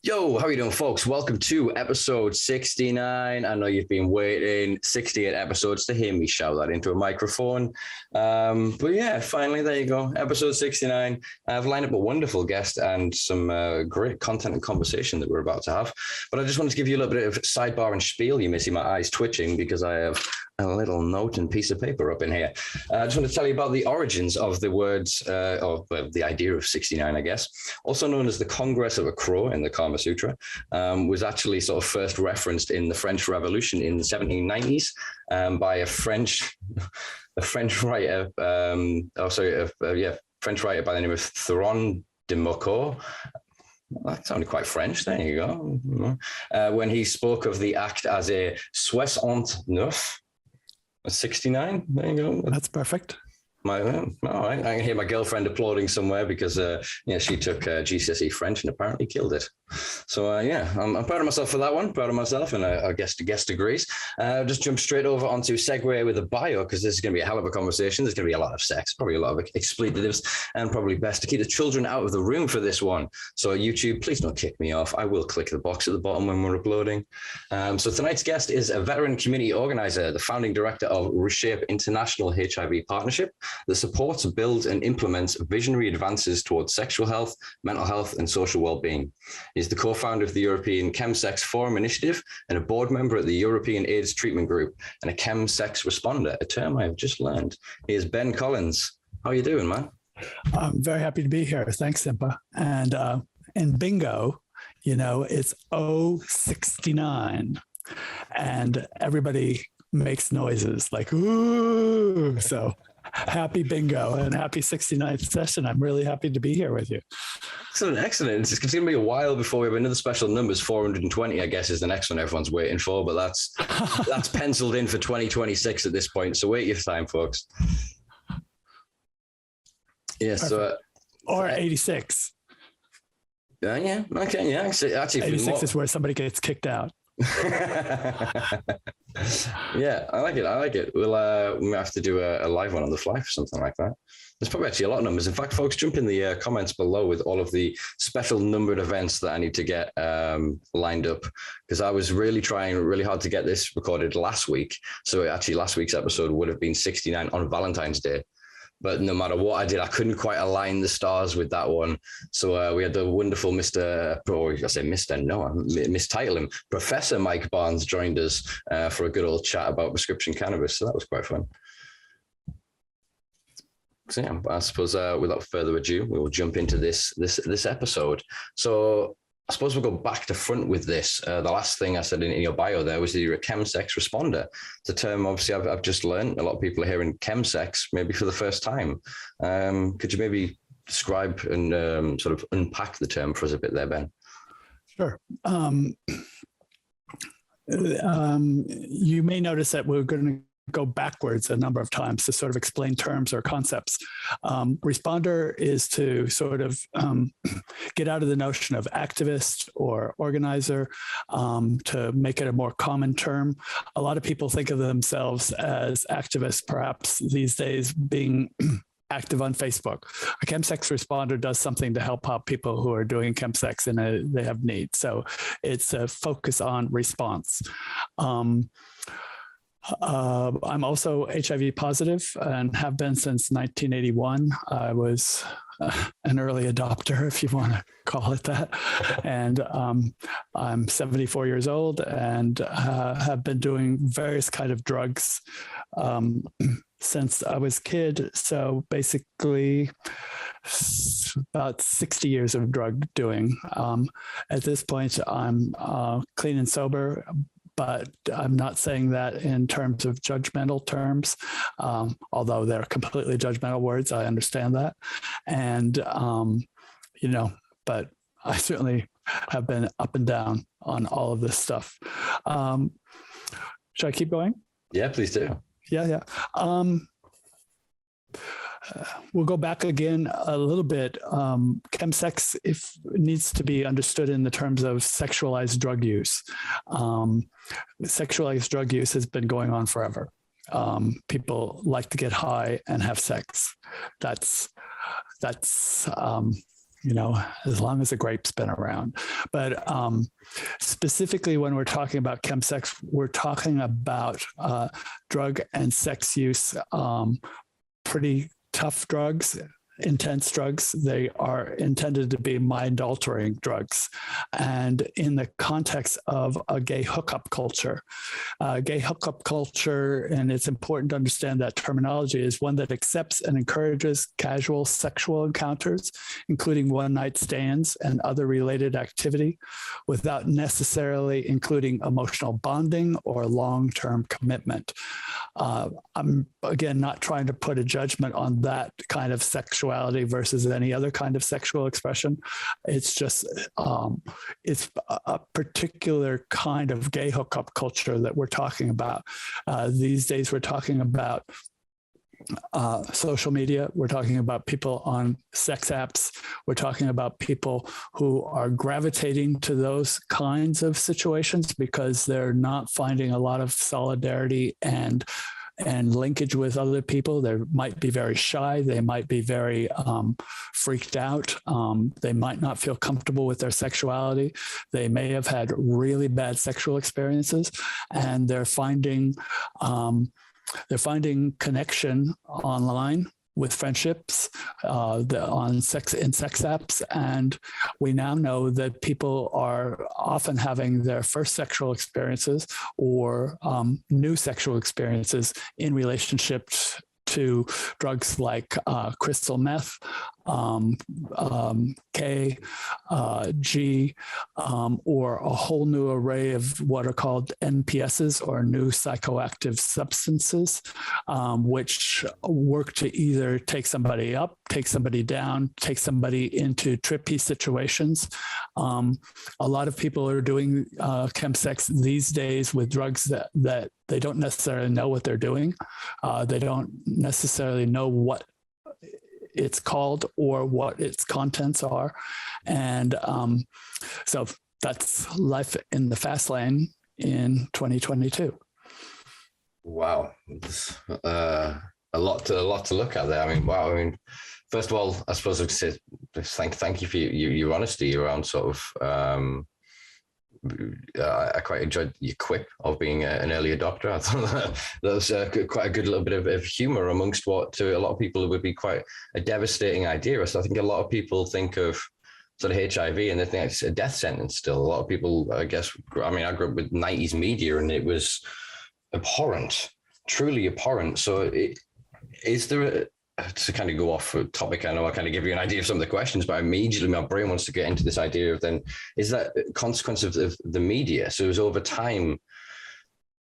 Yo, how are you doing, folks? Welcome to episode 69. I know you've been waiting 68 episodes to hear me shout that into a microphone. But yeah, finally, there you go. Episode 69. I've lined up a wonderful guest and some great content and conversation that we're about to have. But I just wanted to give you a little bit of sidebar and spiel. You may see my eyes twitching because I have a little note and piece of paper up in here. I just want to tell you about the origins of the words, or the idea of 69, I guess. Also known as the Congress of a Crow in the Kama Sutra, was actually sort of first referenced in the French Revolution in the 1790s by a French writer, French writer by the name of Theron de Maucourt. That sounded quite French. There you go. When he spoke of the act as a 69. 69. There you go. That's perfect. All right. I can hear my girlfriend applauding somewhere because she took GCSE French and apparently killed it. So I'm proud of myself for that one. Proud of myself, and I guess the guest agrees. Just jump straight over onto segue with a bio, because this is going to be a hell of a conversation. There's going to be a lot of sex, probably a lot of expletives, and probably best to keep the children out of the room for this one. So YouTube, please don't kick me off. I will click the box at the bottom when we're uploading. So tonight's guest is a veteran community organizer, the founding director of Reshape International HIV Partnership, that supports, builds, and implements visionary advances towards sexual health, mental health, and social well-being. He's the co-founder of the European Chemsex Forum Initiative and a board member at the European AIDS Treatment Group and a Chem Sex Responder, a term I've just learned. He is Ben Collins. How are you doing, man? I'm very happy to be here. Thanks, Simpa. And in bingo, it's 069, and everybody makes noises like, ooh. So happy bingo and happy 69th session. I'm really happy to be here with you. Excellent. It's going to be a while before we have another special numbers. 420, I guess, is the next one everyone's waiting for, but that's penciled in for 2026 at this point. So wait your time, folks. Yeah. So, or 86. Yeah. Okay. Yeah. Actually, 86 is where somebody gets kicked out. Yeah, I like it. We'll have to do a live one on the fly for something like that. There's probably actually a lot of numbers. In fact, folks, jump in the comments below with all of the special numbered events that I need to get lined up, because I was really trying really hard to get this recorded last week. So actually last week's episode would have been 69 on Valentine's Day. But no matter what I did, I couldn't quite align the stars with that one. So we had the wonderful mistitle him, Professor Mike Barnes joined us for a good old chat about prescription cannabis. So that was quite fun. So yeah, I suppose without further ado, we will jump into this episode. So I suppose we'll go back to front with this. The last thing I said in your bio there was that you're a Chem Sex Responder. It's a term, obviously, I've just learned. A lot of people are hearing Chem Sex maybe for the first time. Could you maybe describe and sort of unpack the term for us a bit there, Ben? Sure. You may notice that we're going to go backwards a number of times to sort of explain terms or concepts. Responder is to sort of get out of the notion of activist or organizer, to make it a more common term. A lot of people think of themselves as activists, perhaps these days being active on Facebook. A Chem Sex Responder does something to help out people who are doing chemsex and they have need. So it's a focus on response. I'm also HIV positive and have been since 1981. I was an early adopter, if you want to call it that. And I'm 74 years old and have been doing various kind of drugs since I was a kid. So basically about 60 years of drug doing. At this point, I'm clean and sober, but I'm not saying that in terms of judgmental terms, although they're completely judgmental words. I understand that. And, but I certainly have been up and down on all of this stuff. Should I keep going? Yeah, please do. Yeah. We'll go back again a little bit. Chemsex needs to be understood in the terms of sexualized drug use. Sexualized drug use has been going on forever. People like to get high and have sex. That's as long as the grape's been around. But specifically, when we're talking about chemsex, we're talking about drug and sex use, pretty tough drugs, intense drugs. They are intended to be mind-altering drugs. And in the context of a gay hookup culture, and it's important to understand that terminology, is one that accepts and encourages casual sexual encounters, including one-night stands and other related activity, without necessarily including emotional bonding or long-term commitment. I'm, again, not trying to put a judgment on that kind of sexuality versus any other kind of sexual expression. It's just, it's a particular kind of gay hookup culture that we're talking about. These days, we're talking about social media. We're talking about people on sex apps. We're talking about people who are gravitating to those kinds of situations because they're not finding a lot of solidarity and linkage with other people. They might be very shy. They might be very freaked out. They might not feel comfortable with their sexuality. They may have had really bad sexual experiences, and they're finding connection online with friendships on sex apps. And we now know that people are often having their first sexual experiences or new sexual experiences in relationship to drugs like crystal meth, K, G, or a whole new array of what are called NPSs, or new psychoactive substances, which work to either take somebody up, take somebody down, take somebody into trippy situations. A lot of people are doing chemsex these days with drugs that they don't necessarily know what they're doing. They don't necessarily know what it's called or what its contents are. And so that's life in the fast lane in 2022. Wow. A lot to look at there. I mean, wow. I mean, first of all, I suppose I'd say thank you for your honesty around sort of, I quite enjoyed your quip of being an early adopter. I thought that was quite a good little bit of humor amongst what to a lot of people would be quite a devastating idea. So I think a lot of people think of sort of HIV and they think it's a death sentence still. A lot of people, I guess, I mean, I grew up with 90s media and it was abhorrent, truly abhorrent. So is there to kind of go off a topic, I know I kind of give you an idea of some of the questions, but immediately my brain wants to get into this idea of then, is that a consequence of the media? So it was over time,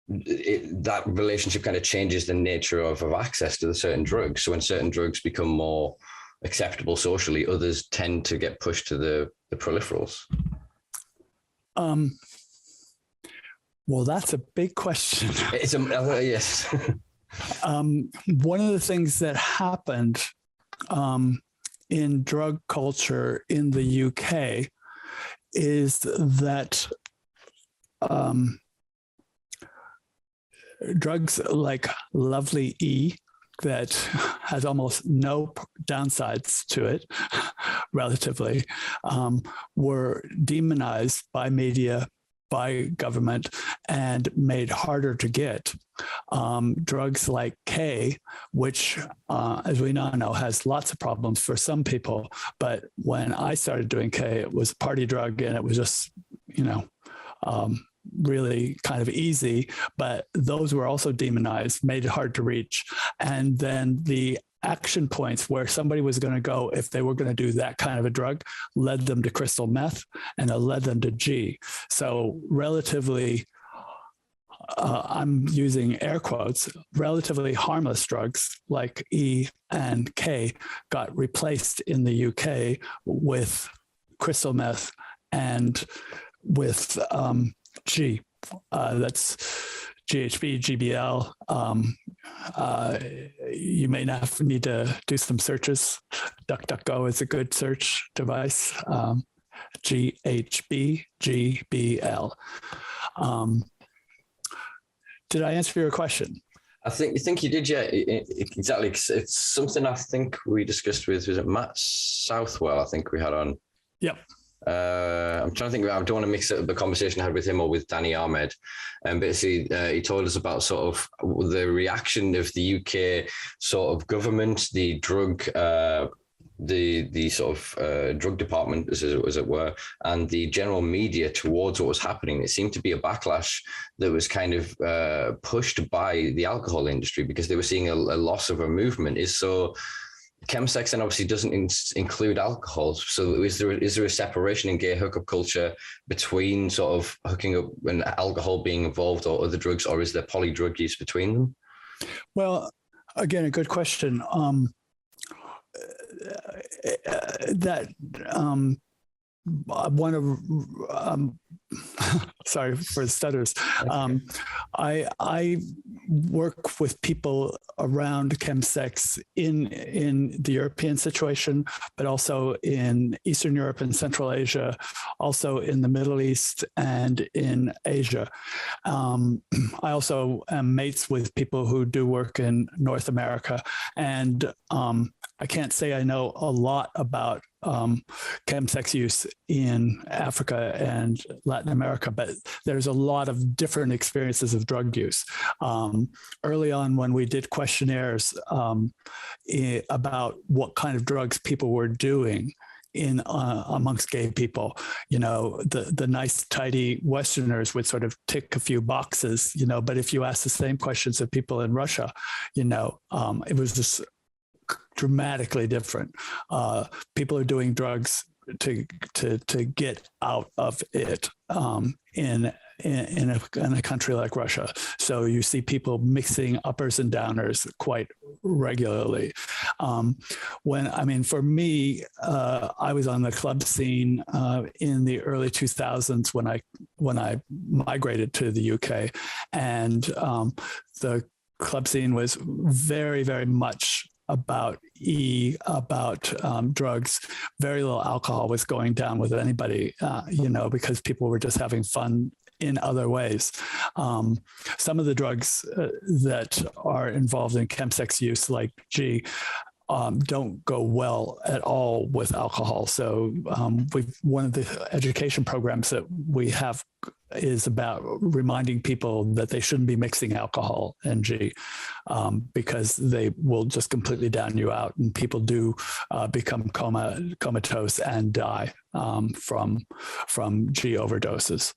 that relationship kind of changes the nature of access to the certain drugs. So when certain drugs become more acceptable socially, others tend to get pushed to the peripherals. Well, that's a big question. It's yes. One of the things that happened in drug culture in the UK is that drugs like Lovely E, that has almost no downsides to it, relatively, were demonized by media, by government, and made harder to get. Drugs like K, which, as we now know, has lots of problems for some people. But when I started doing K, it was a party drug, and it was just, really kind of easy. But those were also demonized, made it hard to reach. And then the action points where somebody was going to go if they were going to do that kind of a drug led them to crystal meth, and it led them to G. So relatively, I'm using air quotes, relatively harmless drugs like E and K got replaced in the UK with crystal meth and with G. That's GHB, GBL. You may need to do some searches. DuckDuckGo is a good search device. GHB, GBL. Did I answer your question? I think you did, yeah, exactly. It's something I think we discussed with, was it Matt Southwell? I think we had on. Yep. I'm trying to think. I don't want to mix up the conversation I had with him or with Danny Ahmed. And basically, he told us about sort of the reaction of the UK sort of government, the drug, the sort of drug department, as it were, and the general media towards what was happening. It seemed to be a backlash that was kind of pushed by the alcohol industry, because they were seeing a loss of a movement. Chemsex then obviously doesn't include alcohol. So is there a separation in gay hookup culture between sort of hooking up and alcohol being involved, or other drugs, or is there polydrug use between them? Well, again, a good question. One of sorry for the stutters. I work with people around chemsex in the European situation, but also in Eastern Europe and Central Asia, also in the Middle East and in Asia. I also am mates with people who do work in North America, and I can't say I know a lot about chemsex use in Africa and Latin America, but there's a lot of different experiences of drug use. Early on, when we did questionnaires about what kind of drugs people were doing in amongst gay people, the nice, tidy Westerners would sort of tick a few boxes, but if you ask the same questions of people in Russia, it was just dramatically different. People are doing drugs to get out of it in a country like Russia. So you see people mixing uppers and downers quite regularly. For me, I was on the club scene in the early 2000s when I migrated to the UK, and the club scene was very, very much about drugs. Very little alcohol was going down with anybody, because people were just having fun in other ways. Some of the drugs that are involved in chemsex use, like G, don't go well at all with alcohol. So one of the education programs that we have is about reminding people that they shouldn't be mixing alcohol and G, because they will just completely down you out, and people do become comatose and die from G overdoses.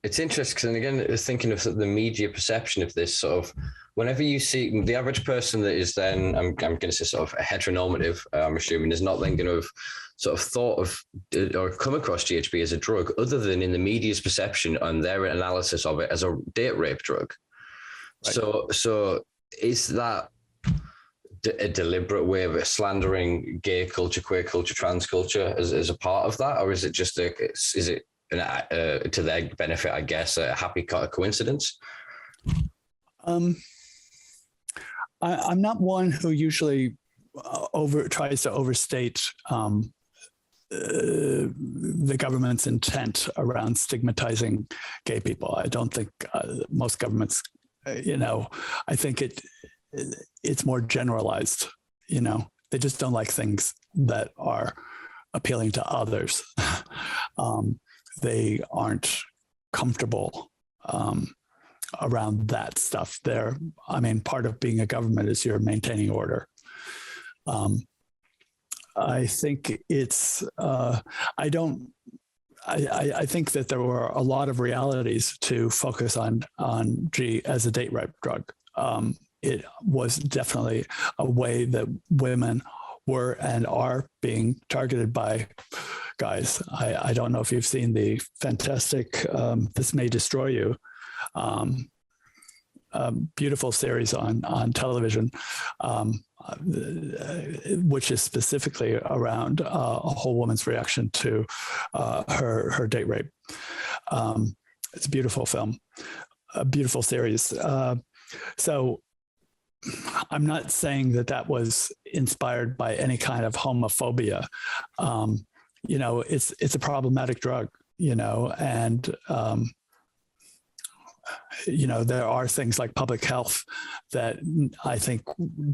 It's interesting, and again, thinking of the media perception of this sort of, whenever you see the average person that is then, I'm going to say sort of heteronormative, I'm assuming, is not then going to have sort of thought of or come across GHB as a drug, other than in the media's perception and their analysis of it as a date rape drug. Right. So is that a deliberate way of slandering gay culture, queer culture, trans culture as a part of that, or is it just to their benefit, I guess, a happy coincidence? I'm not one who usually tries to overstate the government's intent around stigmatizing gay people. I don't think most governments, I think it's more generalized. They just don't like things that are appealing to others. They aren't comfortable around that stuff. Part of being a government is you're maintaining order. I think it's, I think that there were a lot of realities to focus on G as a date rape drug. It was definitely a way that women were and are being targeted by guys. I don't know if you've seen the fantastic This May Destroy You, beautiful series on television, which is specifically around a whole woman's reaction to her date rape. It's a beautiful film, a beautiful series. So I'm not saying that was inspired by any kind of homophobia. It's a problematic drug, and there are things like public health that I think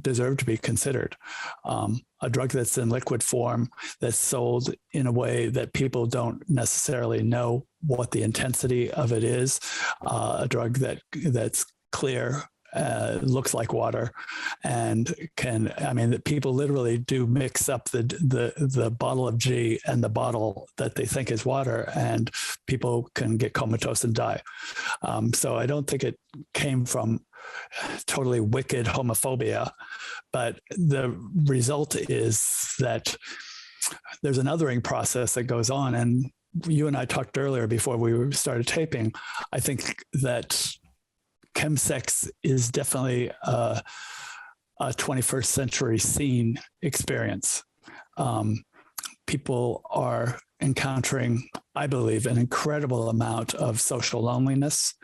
deserve to be considered. A drug that's in liquid form, that's sold in a way that people don't necessarily know what the intensity of it is, a drug that's clear, looks like water, and that people literally do mix up the bottle of G and the bottle that they think is water, and people can get comatose and die. So I don't think it came from totally wicked homophobia, but the result is that there's an othering process that goes on. And you and I talked earlier before we started taping. I think that chemsex is definitely a 21st century scene experience. People are encountering, I believe, an incredible amount of social loneliness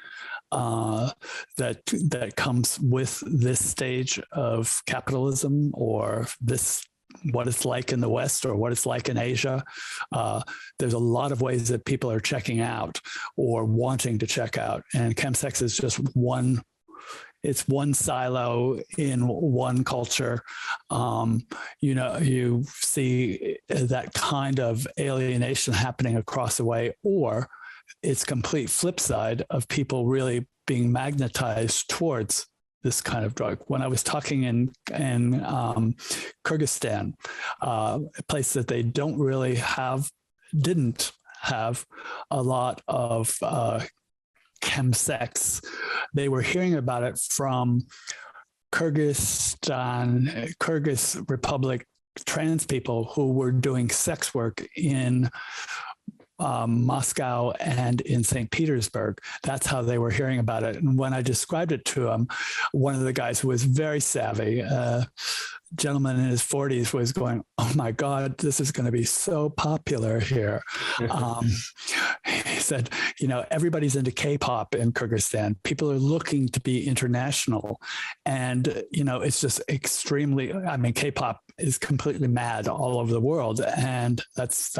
that comes with this stage of capitalism, or what it's like in the West or what it's like in Asia. There's a lot of ways that people are checking out or wanting to check out. And chemsex is just one silo in one culture. You see that kind of alienation happening across the way, or it's complete flip side of people really being magnetized towards this kind of drug. When I was talking in Kyrgyzstan, a place that they didn't have a lot of chemsex, they were hearing about it from Kyrgyz Republic trans people who were doing sex work in Moscow and in St. Petersburg. That's how they were hearing about it. And when I described it to him, one of the guys who was very savvy, gentleman in his 40s, was going, "Oh my God, this is going to be so popular here." He said, everybody's into K-pop in Kyrgyzstan. People are looking to be international. And, it's just extremely, K-pop is completely mad all over the world. And that's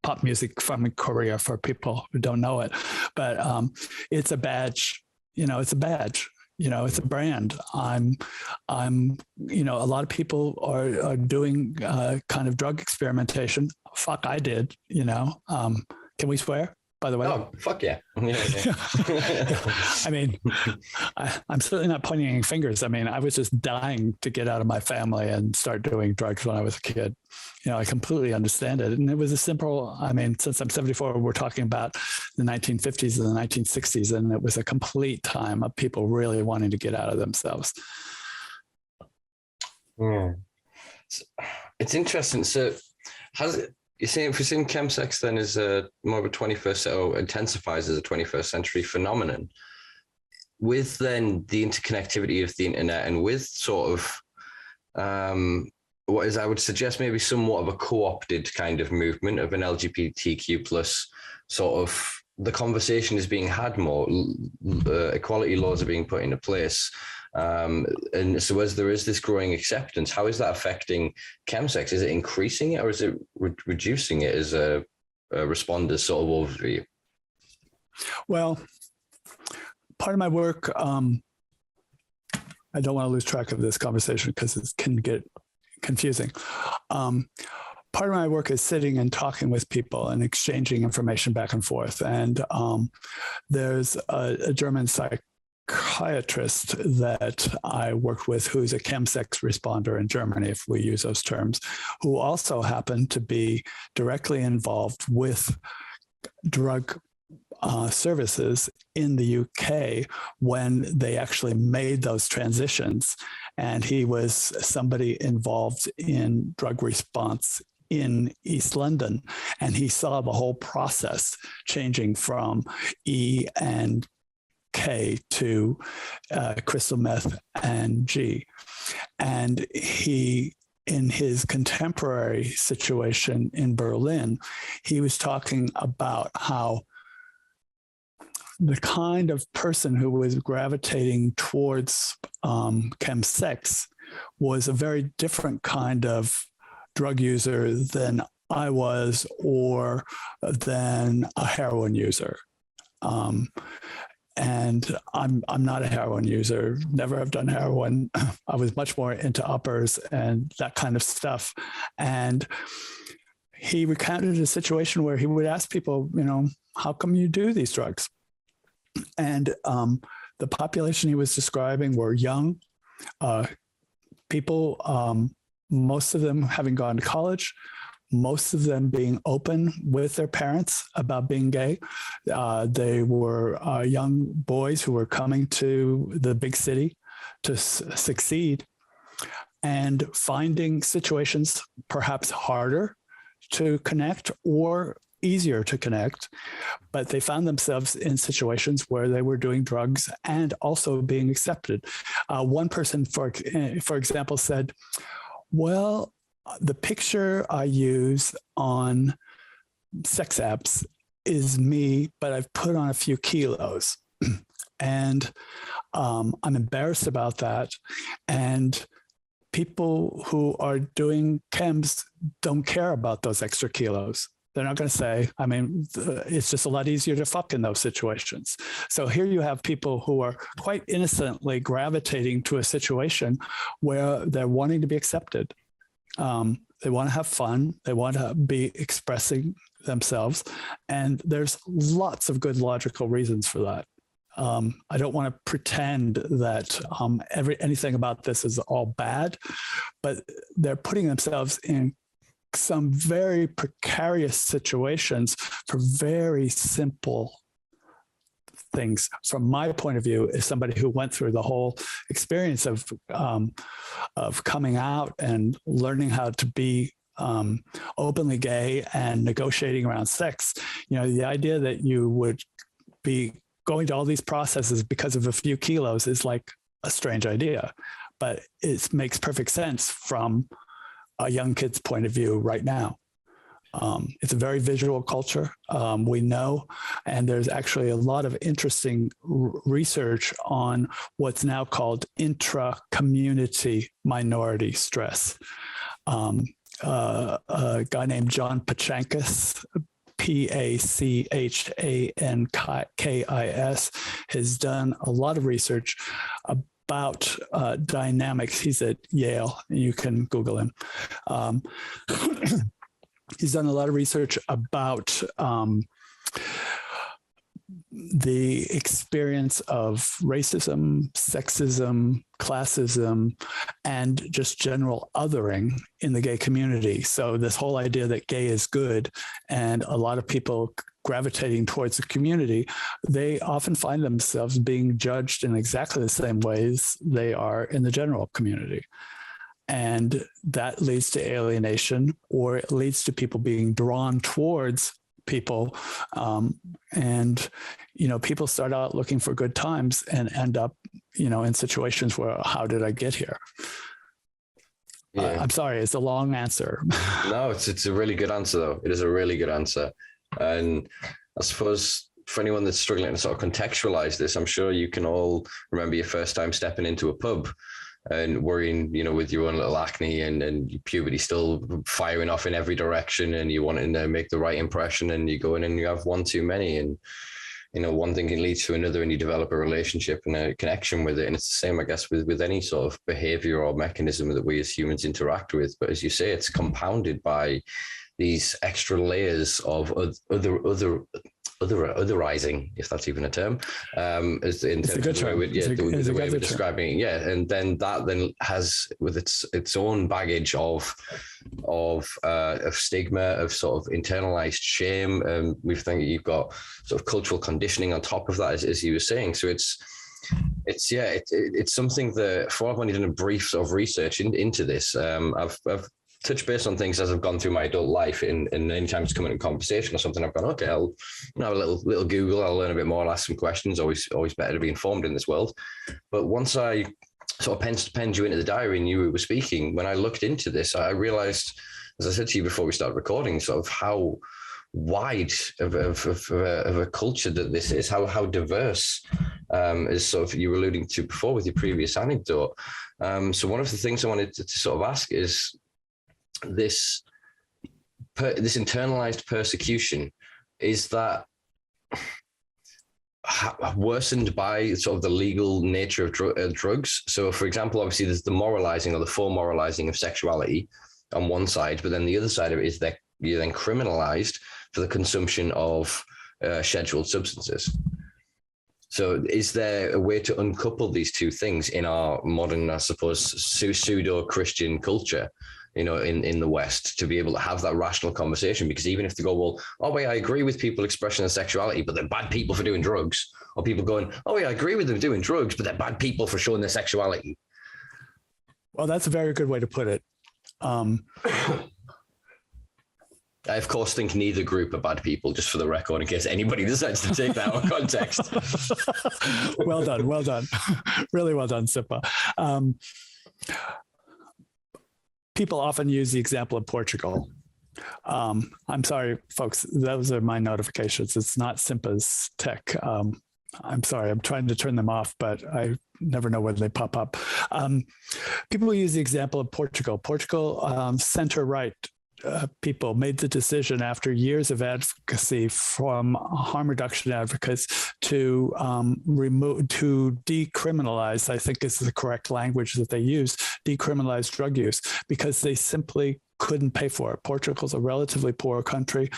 pop music from Korea for people who don't know it. But it's a badge, it's a badge. It's a brand. A lot of people are doing kind of drug experimentation. Fuck, I did, Can we swear, by the way? Oh, fuck yeah. Yeah. I'm certainly not pointing any fingers. I was just dying to get out of my family and start doing drugs when I was a kid. I completely understand it. And it was a simple, since I'm 74, we're talking about the 1950s and the 1960s, and it was a complete time of people really wanting to get out of themselves. Yeah. It's interesting. So if you're seeing chemsex then as more of a 21st, or intensifies as a 21st century phenomenon, with then the interconnectivity of the internet, and with sort of what is, I would suggest, maybe somewhat of a co-opted kind of movement of an LGBTQ plus sort of, the conversation is being had more, equality laws are being put into place. And so as there is this growing acceptance, how is that affecting chemsex? Is it increasing it, or is it reducing it as a responder sort of overview? Well, part of my work, I don't want to lose track of this conversation because it can get confusing. Part of my work is sitting and talking with people and exchanging information back and forth. And there's a German psychiatrist that I worked with who's a Chem Sex Responder in Germany, if we use those terms, who also happened to be directly involved with drug services in the UK when they actually made those transitions. And he was somebody involved in drug response in East London. And he saw the whole process changing from E and K to crystal meth and G. And he, in his contemporary situation in Berlin, he was talking about how the kind of person who was gravitating towards chemsex was a very different kind of drug user than I was, or than a heroin user. And I'm not a heroin user, never have done heroin. I was much more into uppers and that kind of stuff. And he recounted a situation where he would ask people, how come you do these drugs? And the population he was describing were young people, most of them having gone to college, most of them being open with their parents about being gay. They were young boys who were coming to the big city to succeed and finding situations perhaps harder to connect or easier to connect, but they found themselves in situations where they were doing drugs and also being accepted. One person, for example, said, well, the picture I use on sex apps is me, but I've put on a few kilos. And I'm embarrassed about that. And people who are doing chems don't care about those extra kilos. They're not going to say, it's just a lot easier to fuck in those situations. So here you have people who are quite innocently gravitating to a situation where they're wanting to be accepted. They want to have fun. They want to be expressing themselves. And there's lots of good logical reasons for that. I don't want to pretend that anything about this is all bad, but they're putting themselves in some very precarious situations for very simple things. From my point of view, as somebody who went through the whole experience of coming out and learning how to be openly gay and negotiating around sex, the idea that you would be going to all these processes because of a few kilos is like a strange idea, but it makes perfect sense from a young kid's point of view right now. It's a very visual culture, we know, and there's actually a lot of interesting research on what's now called intra-community minority stress. A guy named John Pachankis, Pachankis, has done a lot of research about dynamics. He's at Yale. You can Google him. He's done a lot of research about the experience of racism, sexism, classism, and just general othering in the gay community. So this whole idea that gay is good and a lot of people gravitating towards the community, they often find themselves being judged in exactly the same ways they are in the general community. And that leads to alienation, or it leads to people being drawn towards people. And people start out looking for good times and end up, in situations where, how did I get here? Yeah. I'm sorry, it's a long answer. No, it's a really good answer, though. It is a really good answer. And I suppose for anyone that's struggling to sort of contextualize this, I'm sure you can all remember your first time stepping into a pub and worrying, with your own little acne and your puberty still firing off in every direction, and you wanting to make the right impression, and you go in and you have one too many, and one thing can lead to another, and you develop a relationship and a connection with it. And it's the same, I guess, with any sort of behavior or mechanism that we as humans interact with. But as you say, it's compounded by these extra layers of otherizing, if that's even a term, as in terms of the way we're describing it. Yeah, and then that has with its own baggage of stigma, of sort of internalized shame. We think you've got sort of cultural conditioning on top of that, as you were saying. So it's something that, for I've only done a brief sort of research into this. I've touch base on things as I've gone through my adult life, and anytime it's come into conversation or something, I've gone, okay, I'll have a little Google, I'll learn a bit more, I'll ask some questions. Always better to be informed in this world. But once I sort of penned you into the diary and you were speaking, when I looked into this, I realized, as I said to you before we started recording, sort of how wide of a culture that this is, how diverse, as sort of you were alluding to before with your previous anecdote. So one of the things I wanted to sort of ask is, this internalized persecution, is that worsened by sort of the legal nature of drugs. So, for example, obviously there's the moralizing or the full moralizing of sexuality on one side, but then the other side of it is that you're then criminalized for the consumption of scheduled substances. So is there a way to uncouple these two things in our modern, I suppose, pseudo-Christian culture, you know, in the West, to be able to have that rational conversation? Because even if they go, well, oh, wait, I agree with people expressing their sexuality, but they're bad people for doing drugs. Or people going, oh, yeah, I agree with them doing drugs, but they're bad people for showing their sexuality. Well, that's a very good way to put it. I, of course, think neither group are bad people, just for the record, in case anybody decides to take that out of context. Well done. Well done. Really well done, Simpa. People often use the example of Portugal. I'm sorry, folks, those are my notifications. It's not Simpa's tech. I'm sorry, I'm trying to turn them off, but I never know when they pop up. People use the example of Portugal. Portugal, center-right people made the decision after years of advocacy from harm reduction advocates to decriminalize, I think is the correct language that they use, decriminalize drug use, because they simply couldn't pay for it. Portugal's a relatively poor country.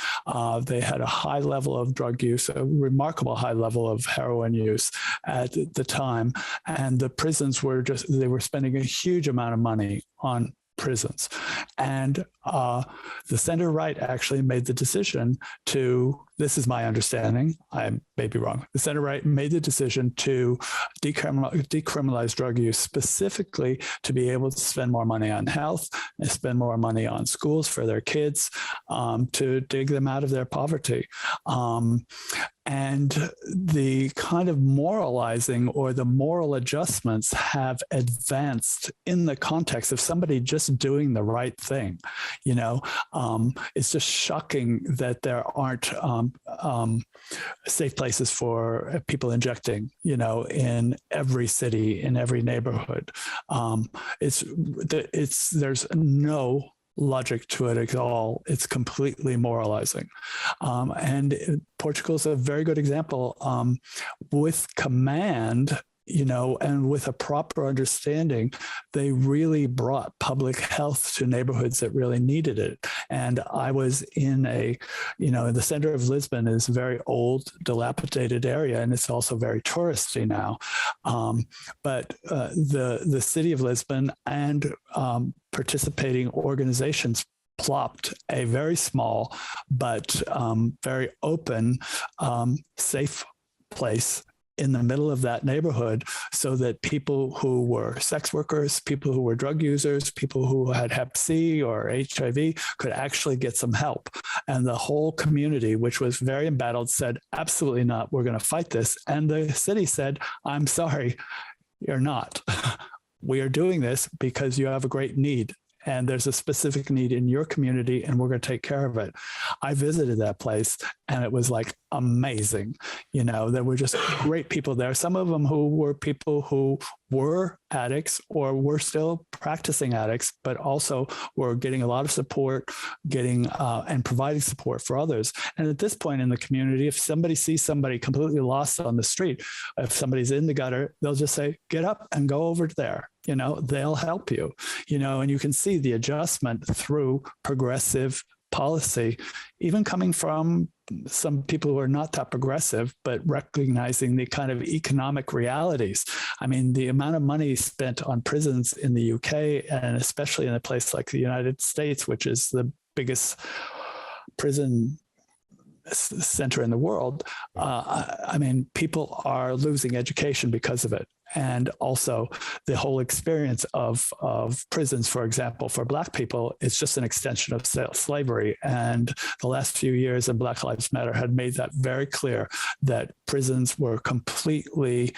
They had a high level of drug use, a remarkable high level of heroin use at the time. And the prisons were they were spending a huge amount of money on prisons. And the center right actually made the decision to, this is my understanding, I may be wrong, the center right made the decision to decriminalize drug use specifically to be able to spend more money on health and spend more money on schools for their kids, to dig them out of their poverty. And the kind of moralizing or the moral adjustments have advanced in the context of somebody just doing the right thing. You know, it's just shocking that there aren't safe places for people injecting, you know, in every city, in every neighborhood. There's no logic to it at all. It's completely moralizing. And Portugal's a very good example. With command, you know, and with a proper understanding, they really brought public health to neighborhoods that really needed it. And I was in the center of Lisbon is a very old, dilapidated area, and it's also very touristy now. But the city of Lisbon and participating organizations plopped a very small but very open, safe place in the middle of that neighborhood so that people who were sex workers, people who were drug users, people who had Hep C or HIV could actually get some help. And the whole community, which was very embattled, said, absolutely not, we're going to fight this. And the city said, I'm sorry, you're not. We are doing this because you have a great need. And there's a specific need in your community, and we're going to take care of it. I visited that place, and it was like amazing. You know, there were just great people there. Some of them who were people who were addicts or were still practicing addicts, but also were getting a lot of support, and providing support for others. And at this point in the community, if somebody sees somebody completely lost on the street, if somebody's in the gutter, they'll just say, get up and go over there. You know, they'll help you, you know, and you can see the adjustment through progressive policy, even coming from some people who are not that progressive, but recognizing the kind of economic realities. I mean, the amount of money spent on prisons in the UK, and especially in a place like the United States, which is the biggest prison center in the world. I mean, people are losing education because of it. And also the whole experience of prisons, for example, for Black people, is just an extension of slavery. And the last few years in Black Lives Matter had made that very clear, that prisons were completely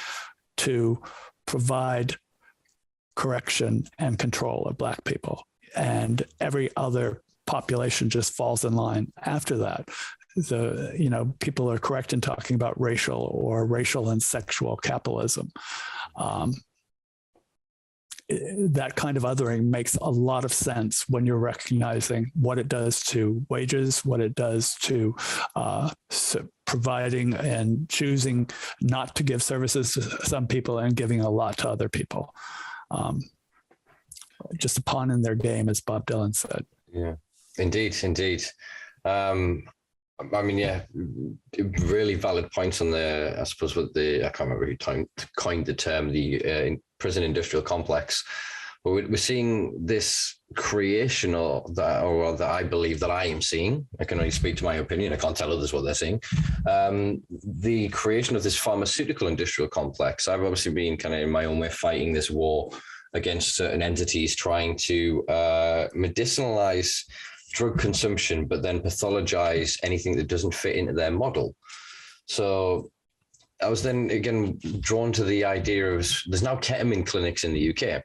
to provide correction and control of Black people. And every other population just falls in line after that. People are correct in talking about racial and sexual capitalism. that kind of othering makes a lot of sense when you're recognizing what it does to wages, what it does to providing and choosing not to give services to some people and giving a lot to other people. Just a pawn in their game, as Bob Dylan said. Yeah, indeed. I mean, yeah, really valid points on the, I suppose, what I can't remember who coined the term, the prison industrial complex. But we're seeing this creation, or that I believe that I am seeing. I can only speak to my opinion. I can't tell others what they're seeing. The creation of this pharmaceutical industrial complex. I've obviously been kind of in my own way fighting this war against certain entities trying to medicinalize drug consumption, but then pathologize anything that doesn't fit into their model. So I was then again drawn to the idea of, there's now ketamine clinics in the UK.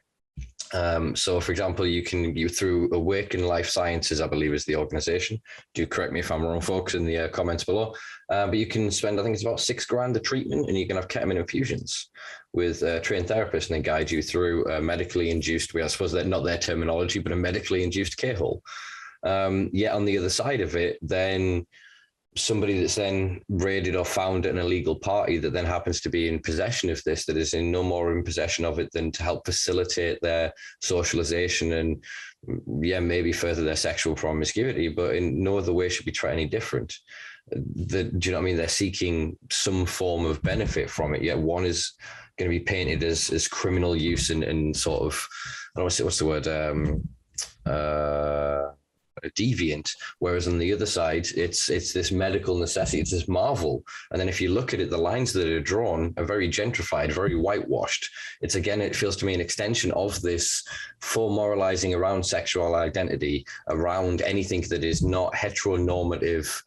So for example, you through Awaken Life Sciences, I believe is the organization. Do correct me if I'm wrong, folks, in the comments below. But you can spend, I think it's about $6,000 a treatment, and you can have ketamine infusions with a trained therapist, and they guide you through a medically induced, I suppose that's not their terminology, but a medically induced K-hole. Yet on the other side of it, then somebody that's then raided or found an illegal party that then happens to be in possession of this, that is in no more in possession of it than to help facilitate their socialization and maybe further their sexual promiscuity, but in no other way should be treated any different. Do you know what I mean? They're seeking some form of benefit from it, yet one is going to be painted as criminal use and sort of, I don't know what's the word, deviant, whereas on the other side it's this medical necessity, it's this marvel. And then if you look at it, the lines that are drawn are very gentrified, very whitewashed. It's again, it feels to me an extension of this full moralizing around sexual identity, around anything that is not heteronormative,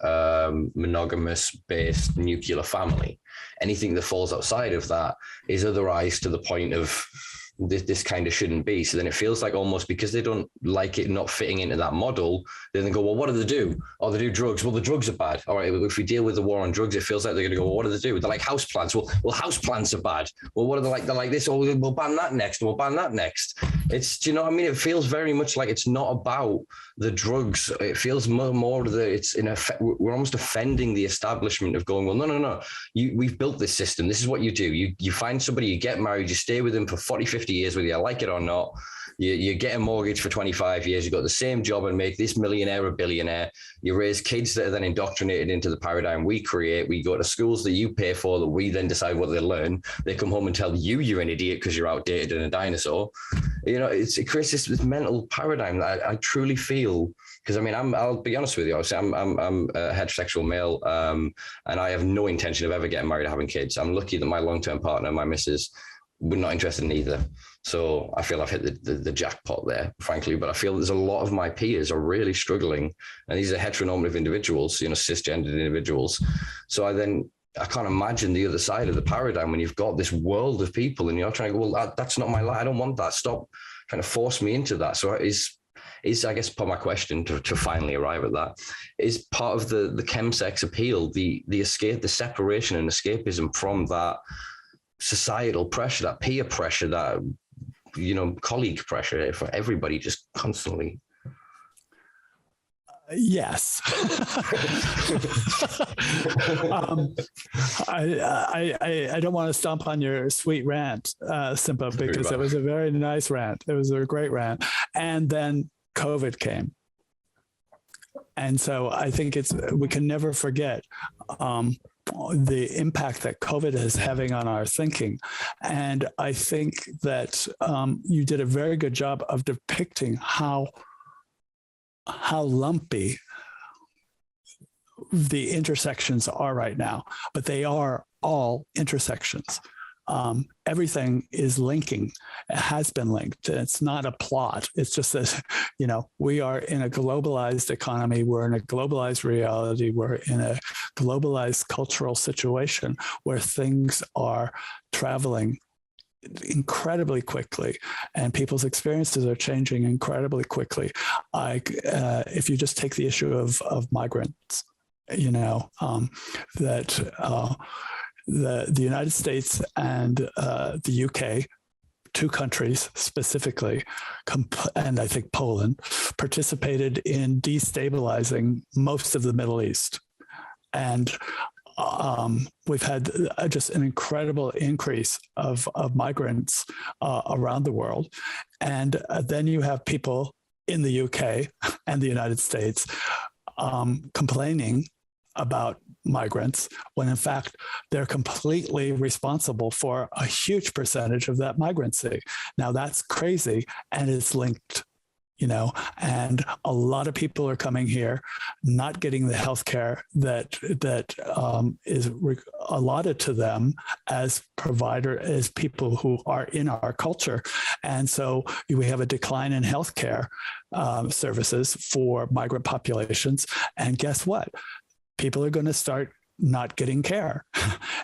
monogamous based nuclear family. Anything that falls outside of that is otherized to the point of this kind of shouldn't be. So then it feels like almost because they don't like it not fitting into that model, they then go, well, what do they do? Oh, they do drugs. Well, the drugs are bad. All right, if we deal with the war on drugs, it feels like they're going to go, well, what do they do? They're like houseplants. Well, houseplants are bad. Well, what are they like? They're like this. Oh, we'll ban that next. We'll ban that next. It's, do you know what I mean? It feels very much like it's not about the drugs. It feels more that it's in effect, we're almost offending the establishment of going, well, no. We've built this system. This is what you do. You find somebody, you get married, you stay with them for 40, 50 years, whether you like it or not. You get a mortgage for 25 years, you've got the same job and make this millionaire a billionaire. You raise kids that are then indoctrinated into the paradigm we create. We go to schools that you pay for, that we then decide what they learn. They come home and tell you you're an idiot because you're outdated and a dinosaur. You know, it creates this mental paradigm that I truly feel, because I mean, I'll be honest with you, obviously I'm a heterosexual male, and I have no intention of ever getting married or having kids. I'm lucky that my long-term partner, my missus, we're not interested in either. So I feel I've hit the jackpot there, frankly, but I feel there's a lot of my peers are really struggling, and these are heteronormative individuals, you know, cisgendered individuals. So I can't imagine the other side of the paradigm when you've got this world of people and you're trying to go, well, that's not my life. I don't want that. Stop trying to force me into that. So is I guess part of my question to finally arrive at that is part of the chemsex appeal, the escape, the separation and escapism from that societal pressure, that peer pressure, that, you know, colleague pressure for everybody just constantly. Yes. I don't want to stomp on your sweet rant, Simpa, because it was a very nice rant. It was a great rant. And then COVID came. And so I think we can never forget the impact that COVID is having on our thinking. And I think that you did a very good job of depicting how lumpy the intersections are right now, but they are all intersections. Everything is linking. It has been linked. It's not a plot. It's just that, you know, we are in a globalized economy. We're in a globalized reality. We're in a globalized cultural situation where things are traveling incredibly quickly, and people's experiences are changing incredibly quickly. If you just take the issue of migrants, you know, that the United States and the UK two countries specifically, and I think Poland, participated in destabilizing most of the Middle East. And we've had just an incredible increase of migrants around the world. And then you have people in the UK and the United States complaining about migrants, when in fact they're completely responsible for a huge percentage of that migrancy. Now that's crazy, and it's linked, and a lot of people are coming here, not getting the healthcare that is allotted to them as people who are in our culture. And so we have a decline in healthcare services for migrant populations. And guess what? People are going to start not getting care.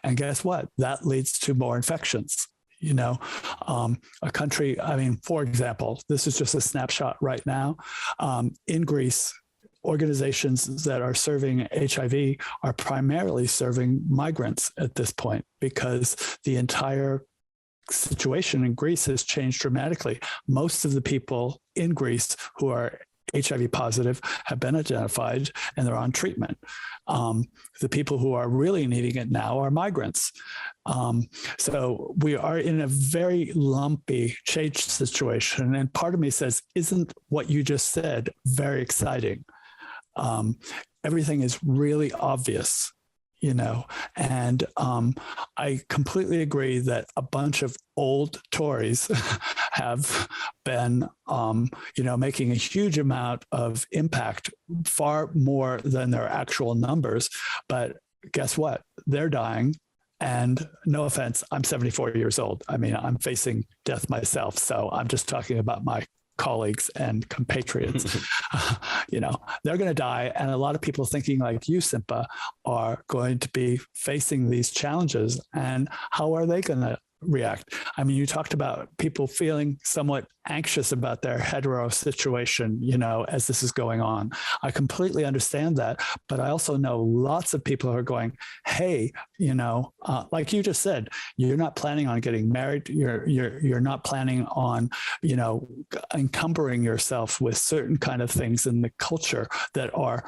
And guess what? That leads to more infections. A country, for example, this is just a snapshot right now. In Greece, organizations that are serving HIV are primarily serving migrants at this point, because the entire situation in Greece has changed dramatically. Most of the people in Greece who are HIV positive have been identified and they're on treatment. The people who are really needing it now are migrants. So we are in a very lumpy change situation. And part of me says, isn't what you just said very exciting? Everything is really obvious, and I completely agree that a bunch of old Tories have been, making a huge amount of impact, far more than their actual numbers. But guess what? They're dying. And no offense, I'm 74 years old. I'm facing death myself. So I'm just talking about my colleagues and compatriots. They're going to die. And a lot of people thinking like you, Simpa, are going to be facing these challenges. And how are they going to react? You talked about people feeling somewhat anxious about their hetero situation, as this is going on. I completely understand that, but I also know lots of people who are going, hey, like you just said, you're not planning on getting married. You're not planning on, encumbering yourself with certain kind of things in the culture that are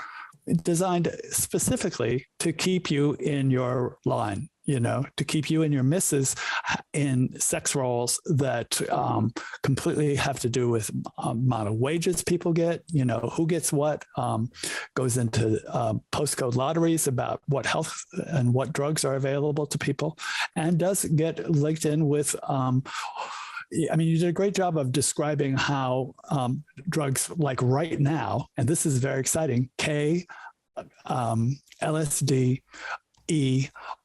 designed specifically to keep you in your line. To keep you and your missus in sex roles that completely have to do with amount of wages people get, who gets what, goes into postcode lotteries about what health and what drugs are available to people, and does get linked in with you did a great job of describing how drugs like right now, and this is very exciting, K, LSD,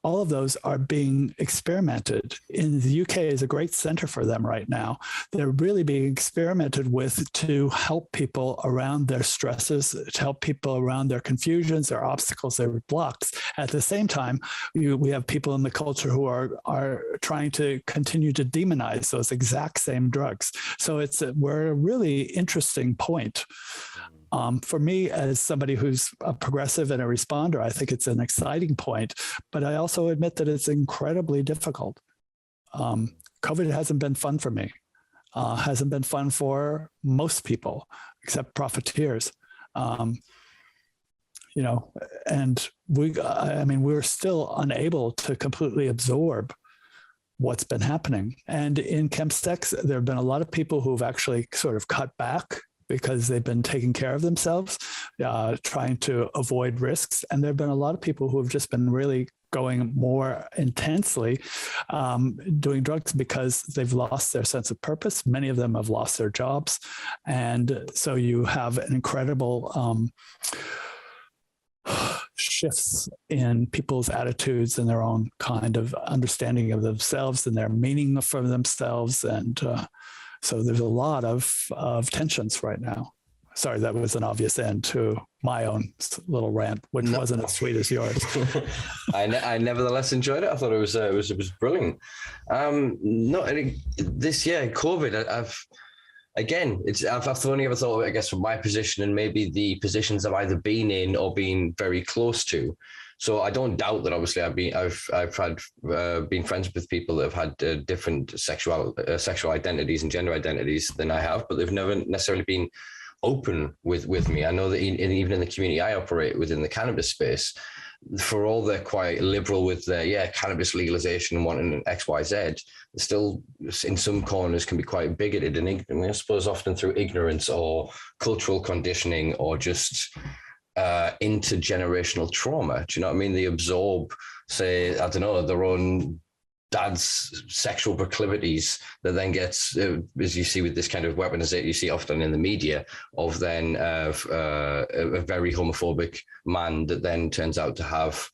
all of those are being experimented. In the UK is a great center for them right now. They're really being experimented with to help people around their stresses, to help people around their confusions, their obstacles, their blocks. At the same time, we have people in the culture who are trying to continue to demonize those exact same drugs. So we're at a really interesting point. For me, as somebody who's a progressive and a responder, I think it's an exciting point, but I also admit that it's incredibly difficult. COVID hasn't been fun for me, hasn't been fun for most people, except profiteers. And we're still unable to completely absorb what's been happening. And in Chemsex, there have been a lot of people who've actually sort of cut back because they've been taking care of themselves, trying to avoid risks. And there have been a lot of people who have just been really going more intensely doing drugs because they've lost their sense of purpose. Many of them have lost their jobs. And so you have an incredible shifts in people's attitudes and their own kind of understanding of themselves and their meaning for themselves. And so there's a lot of tensions right now. Sorry, that was an obvious end to my own little rant, which wasn't as sweet as yours. I nevertheless enjoyed it. I thought it was brilliant. This year, COVID. I've only ever thought of it, I guess, from my position and maybe the positions I've either been in or been very close to. So I don't doubt that. Obviously, I've been friends with people that have had different sexual identities and gender identities than I have, but they've never necessarily been open with me. I know that even in the community I operate within the cannabis space, for all they're quite liberal with their cannabis legalization and wanting an XYZ, still in some corners can be quite bigoted and I suppose often through ignorance or cultural conditioning or just intergenerational trauma. Do you know what I mean? They absorb, say, I don't know, their own dad's sexual proclivities that then gets, as you see with this kind of weaponization, you see often in the media, of then a very homophobic man that then turns out to have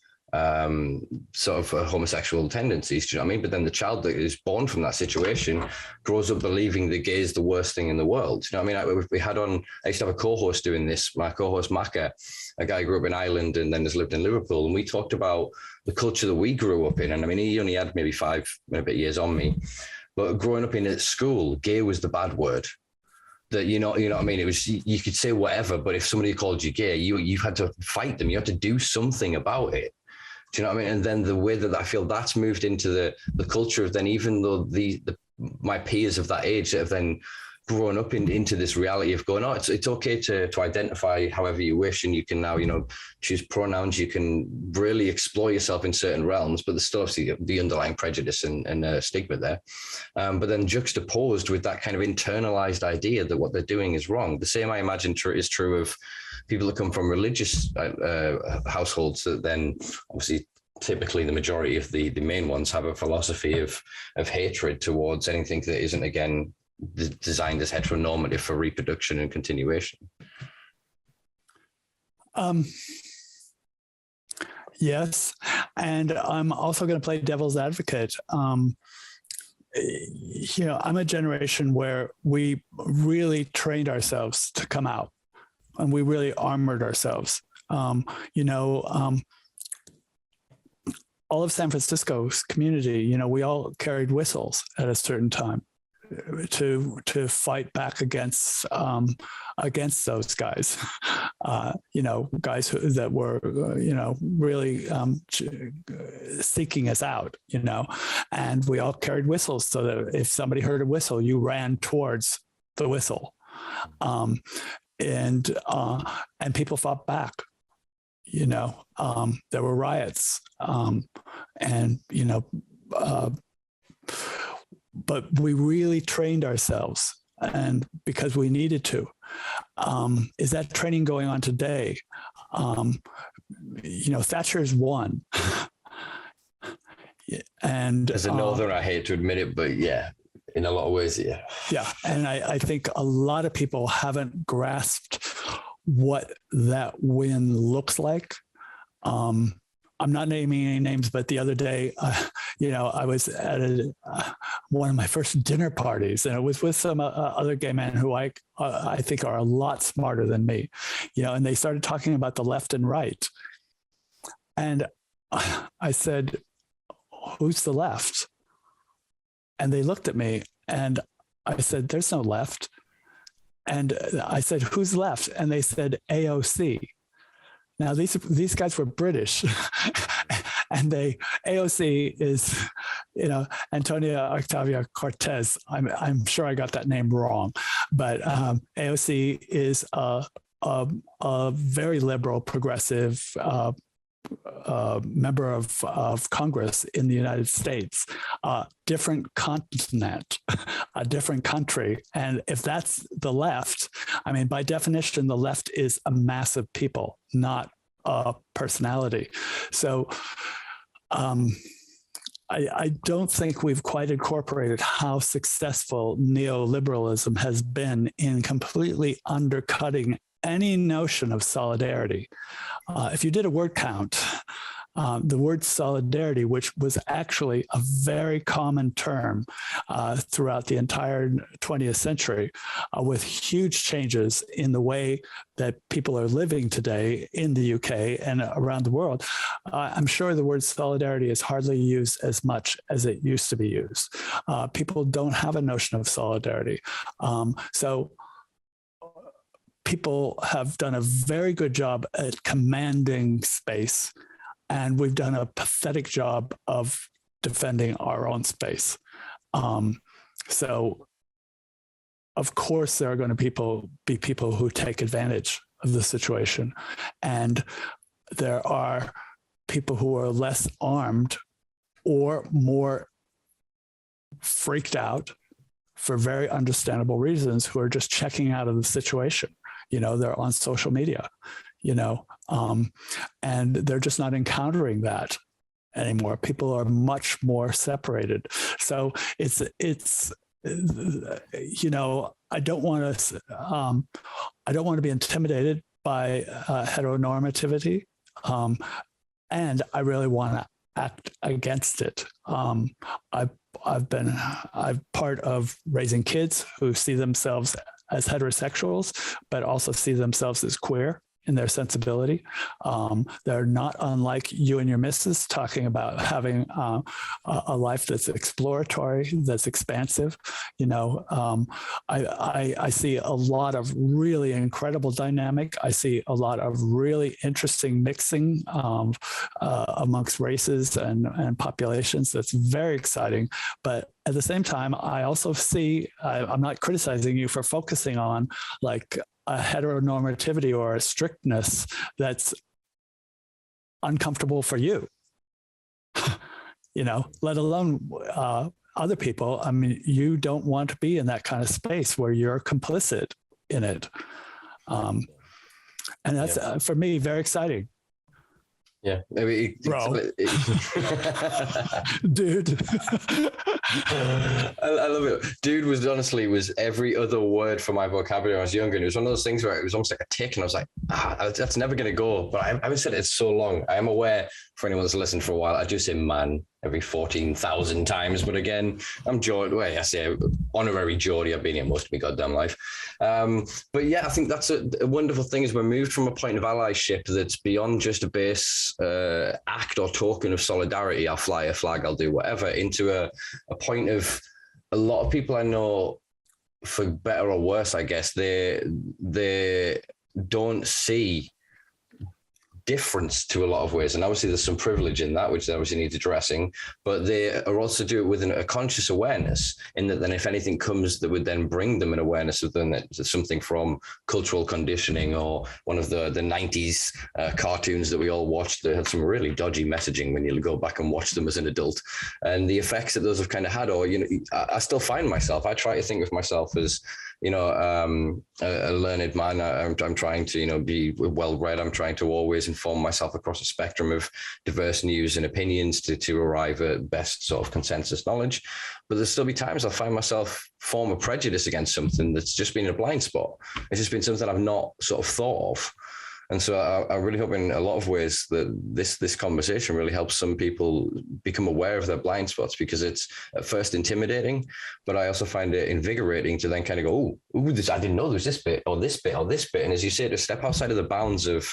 sort of homosexual tendencies. Do you know what I mean? But then the child that is born from that situation grows up believing that gay is the worst thing in the world. Do you know what I mean? I used to have a co-host doing this, my co-host Maka, a guy who grew up in Ireland and then has lived in Liverpool, and we talked about the culture that we grew up in. And I mean, he only had maybe 5 and a bit years on me, but growing up in at school, gay was the bad word. That you know what I mean? It was, you could say whatever, but if somebody called you gay, you had to fight them. You had to do something about it. Do you know what I mean? And then the way that I feel that's moved into the culture of then, even though my peers of that age that have then grown up into this reality of going, it's okay to identify however you wish, and you can now, choose pronouns, you can really explore yourself in certain realms, but there's still obviously the underlying prejudice and stigma there. But then juxtaposed with that kind of internalized idea that what they're doing is wrong. The same, I imagine, is true of people that come from religious households that then obviously typically the majority of the main ones have a philosophy of hatred towards anything that isn't, again, designed as heteronormative for reproduction and continuation. Yes. And I'm also going to play devil's advocate. I'm a generation where we really trained ourselves to come out, and we really armored ourselves. All of San Francisco's community, we all carried whistles at a certain time to fight back against those guys, guys that were, really seeking us out, and we all carried whistles so that if somebody heard a whistle, you ran towards the whistle, and people fought back. There were riots, but we really trained ourselves, and because we needed to. Is that training going on today? Thatcher's won. And as a northerner, I hate to admit it, but yeah, in a lot of ways, yeah. Yeah, and I think a lot of people haven't grasped what that win looks like. I'm not naming any names, but the other day, I was at one of my first dinner parties, and it was with some other gay men who I think are a lot smarter than me, and they started talking about the left and right. And I said, "Who's the left?" And they looked at me, and I said, "There's no left." And I said, "Who's left?" And they said, AOC. Now, these guys were British, and AOC is, Antonia Octavia Cortez. I'm sure I got that name wrong, but AOC is a very liberal, progressive member of Congress in the United States, different continent, a different country. And if that's the left, I mean, by definition, the left is a mass of people, not a personality. So I don't think we've quite incorporated how successful neoliberalism has been in completely undercutting any notion of solidarity. If you did a word count, the word solidarity, which was actually a very common term throughout the entire 20th century, with huge changes in the way that people are living today in the UK and around the world, I'm sure the word solidarity is hardly used as much as it used to be used. People don't have a notion of solidarity. So people have done a very good job at commanding space And we've done a pathetic job of defending our own space. So, of course, there are going to be people who take advantage of the situation. And there are people who are less armed or more freaked out for very understandable reasons, who are just checking out of the situation. They're on social media, and they're just not encountering that anymore. People are much more separated. So it's I don't want to be intimidated by heteronormativity, and I really want to act against it. I'm part of raising kids who see themselves as heterosexuals, but also see themselves as queer in their sensibility. They're not unlike you and your missus, talking about having a life that's exploratory, that's expansive. I see a lot of really incredible dynamic. I see a lot of really interesting mixing amongst races and populations. That's very exciting. But at the same time, I also see, I'm not criticizing you for focusing on like a heteronormativity or a strictness that's uncomfortable for you, let alone other people. I mean, you don't want to be in that kind of space where you're complicit in it. And that's, for me, very exciting. Yeah, maybe bro, dude. I love it. Dude was every other word for my vocabulary when I was younger, and it was one of those things where it was almost like a tick, and I was like, that's never going to go. But I haven't said it so long. I am aware, for anyone that's listened for a while, I do say man every 14,000 times. But again, I'm Geordie. Well, I say honorary Geordie. I've been here most of my goddamn life. But yeah, I think that's a wonderful thing, is we're moved from a point of allyship that's beyond just a base act or token of solidarity. I'll fly a flag, I'll do whatever, into a point of, a lot of people I know, for better or worse, I guess, they don't see difference to a lot of ways, and obviously there's some privilege in that, which obviously needs addressing, but they are also do it with a conscious awareness, in that then if anything comes that would then bring them an awareness of them, that something from cultural conditioning, or one of the 90s cartoons that we all watched that had some really dodgy messaging when you go back and watch them as an adult, and the effects that those have kind of had. Or I still find myself, I try to think of myself as a learned man. I'm trying to, be well-read. I'm trying to always inform myself across a spectrum of diverse news and opinions to arrive at best sort of consensus knowledge. But there'll still be times I'll find myself form a prejudice against something that's just been a blind spot. It's just been something I've not sort of thought of. And so I really hope in a lot of ways that this conversation really helps some people become aware of their blind spots, because it's at first intimidating, but I also find it invigorating to then kind of go, oh, this, I didn't know there was this bit or this bit or this bit. And as you say, to step outside of the bounds of,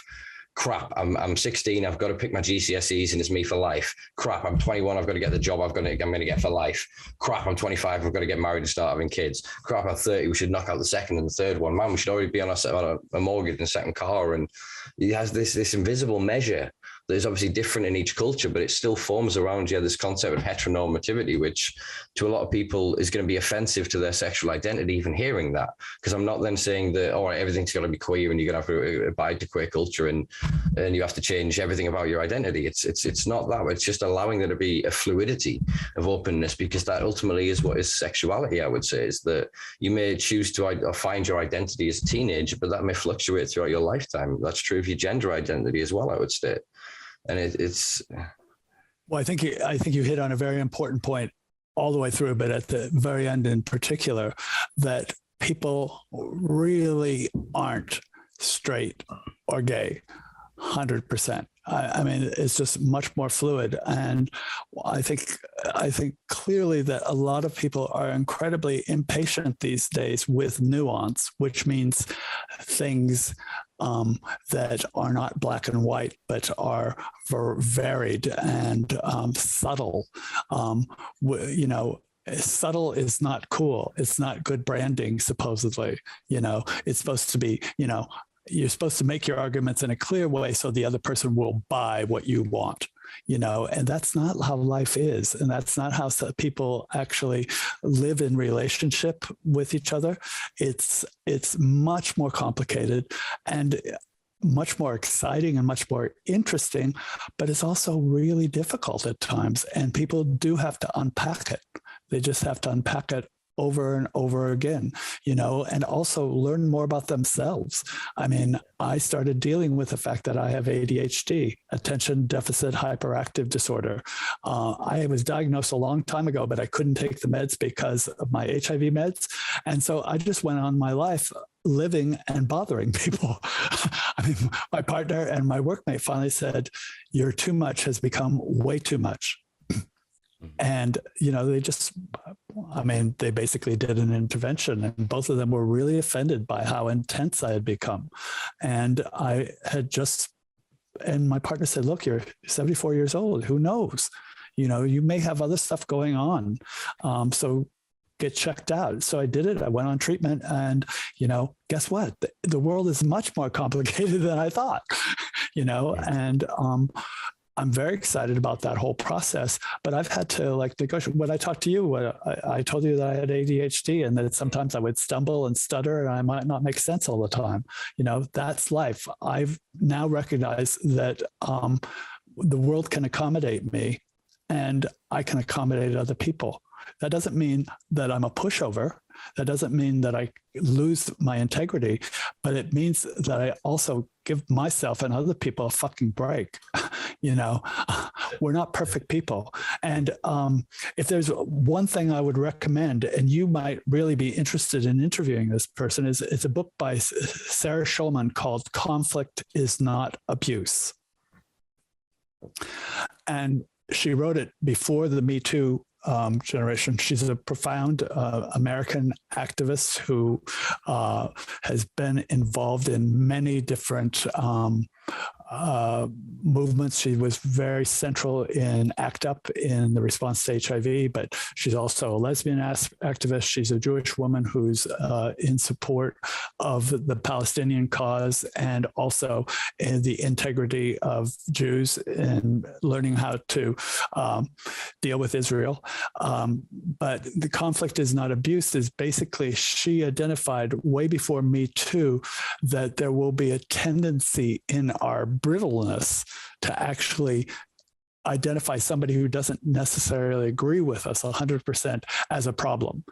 crap, I'm 16, I've got to pick my GCSEs and it's me for life. Crap, I'm 21, I've got to get the job I'm going to get for life. Crap, I'm 25, I've got to get married and start having kids. Crap, I'm 30, we should knock out the second and the third one. Man, we should already be on a mortgage and a second car. And it has this invisible measure that is obviously different in each culture, but it still forms around this concept of heteronormativity, which to a lot of people is going to be offensive to their sexual identity, even hearing that. Because I'm not then saying that, all right, everything's got to be queer and you're going to have to abide to queer culture and you have to change everything about your identity. It's not that. It's just allowing there to be a fluidity of openness, because that ultimately is what is sexuality, I would say, is that you may choose to find your identity as a teenager, but that may fluctuate throughout your lifetime. That's true of your gender identity as well, I would state. And it's well, I think you hit on a very important point all the way through, but at the very end in particular, that people really aren't straight or gay 100%. I mean, it's just much more fluid. And I think clearly that a lot of people are incredibly impatient these days with nuance, which means things that are not black and white, but are varied and subtle. Subtle is not cool. It's not good branding, supposedly. It's supposed to be, you're supposed to make your arguments in a clear way so the other person will buy what you want, and that's not how life is. And that's not how people actually live in relationship with each other. It's much more complicated and much more exciting and much more interesting, but it's also really difficult at times. And people do have to unpack it. They just have to unpack it over and over again, and also learn more about themselves. I mean, I started dealing with the fact that I have ADHD, attention deficit hyperactive disorder. I was diagnosed a long time ago, but I couldn't take the meds because of my HIV meds. And so I just went on my life living and bothering people. I mean, my partner and my workmate finally said, "Your too much has become way too much." And, they basically did an intervention, and both of them were really offended by how intense I had become. And I had and my partner said, "Look, you're 74 years old. Who knows? You may have other stuff going on. So get checked out." So I did it. I went on treatment, and, guess what? The world is much more complicated than I thought, and, I'm very excited about that whole process, but I've had to negotiate. When I talked to you, I told you that I had ADHD and that sometimes I would stumble and stutter and I might not make sense all the time. That's life. I've now recognized that the world can accommodate me and I can accommodate other people. That doesn't mean that I'm a pushover. That doesn't mean that I lose my integrity, but it means that I also give myself and other people a fucking break. We're not perfect people. And if there's one thing I would recommend, and you might really be interested in interviewing this person, it's a book by Sarah Schulman called "Conflict is Not Abuse." And she wrote it before the Me Too generation. She's a profound American activist who has been involved in many different movements. She was very central in ACT UP in the response to HIV, but she's also a lesbian activist. She's a Jewish woman who's in support of the Palestinian cause and also in the integrity of Jews and learning how to deal with Israel. But the conflict is not abuse is basically, she identified way before Me Too that there will be a tendency in our brittleness to actually identify somebody who doesn't necessarily agree with us 100% as a problem.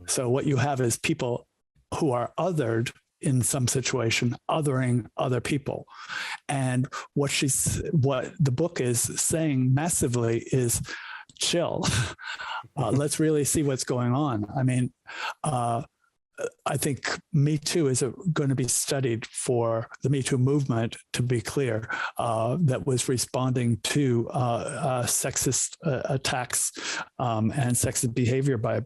So what you have is people who are othered in some situation, othering other people. And what the book is saying massively is, chill. Let's really see what's going on. I mean, I think Me Too is going to be studied for the Me Too movement, to be clear, that was responding to sexist attacks and sexist behavior by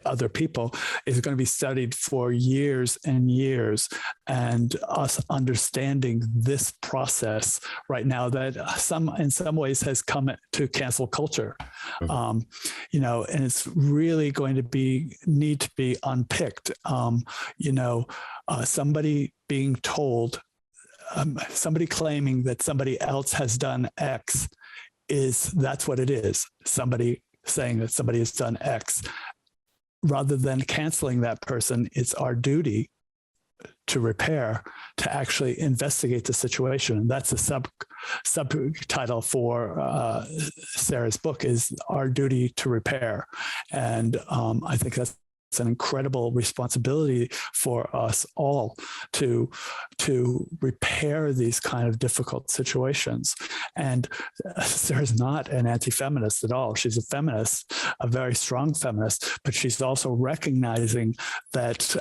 other people, is going to be studied for years and years. And us understanding this process right now that in some ways has come to cancel culture, and it's really going to need to be unpicked. Somebody being told, somebody claiming that somebody else has done X that's what it is. Somebody saying that somebody has done X. Rather than canceling that person, it's our duty to repair, to actually investigate the situation. And that's the subtitle for Sarah's book, is Our Duty to Repair. And I think that's an incredible responsibility for us all to repair these kind of difficult situations. And Sarah's not an anti-feminist at all. She's a feminist, a very strong feminist, but she's also recognizing that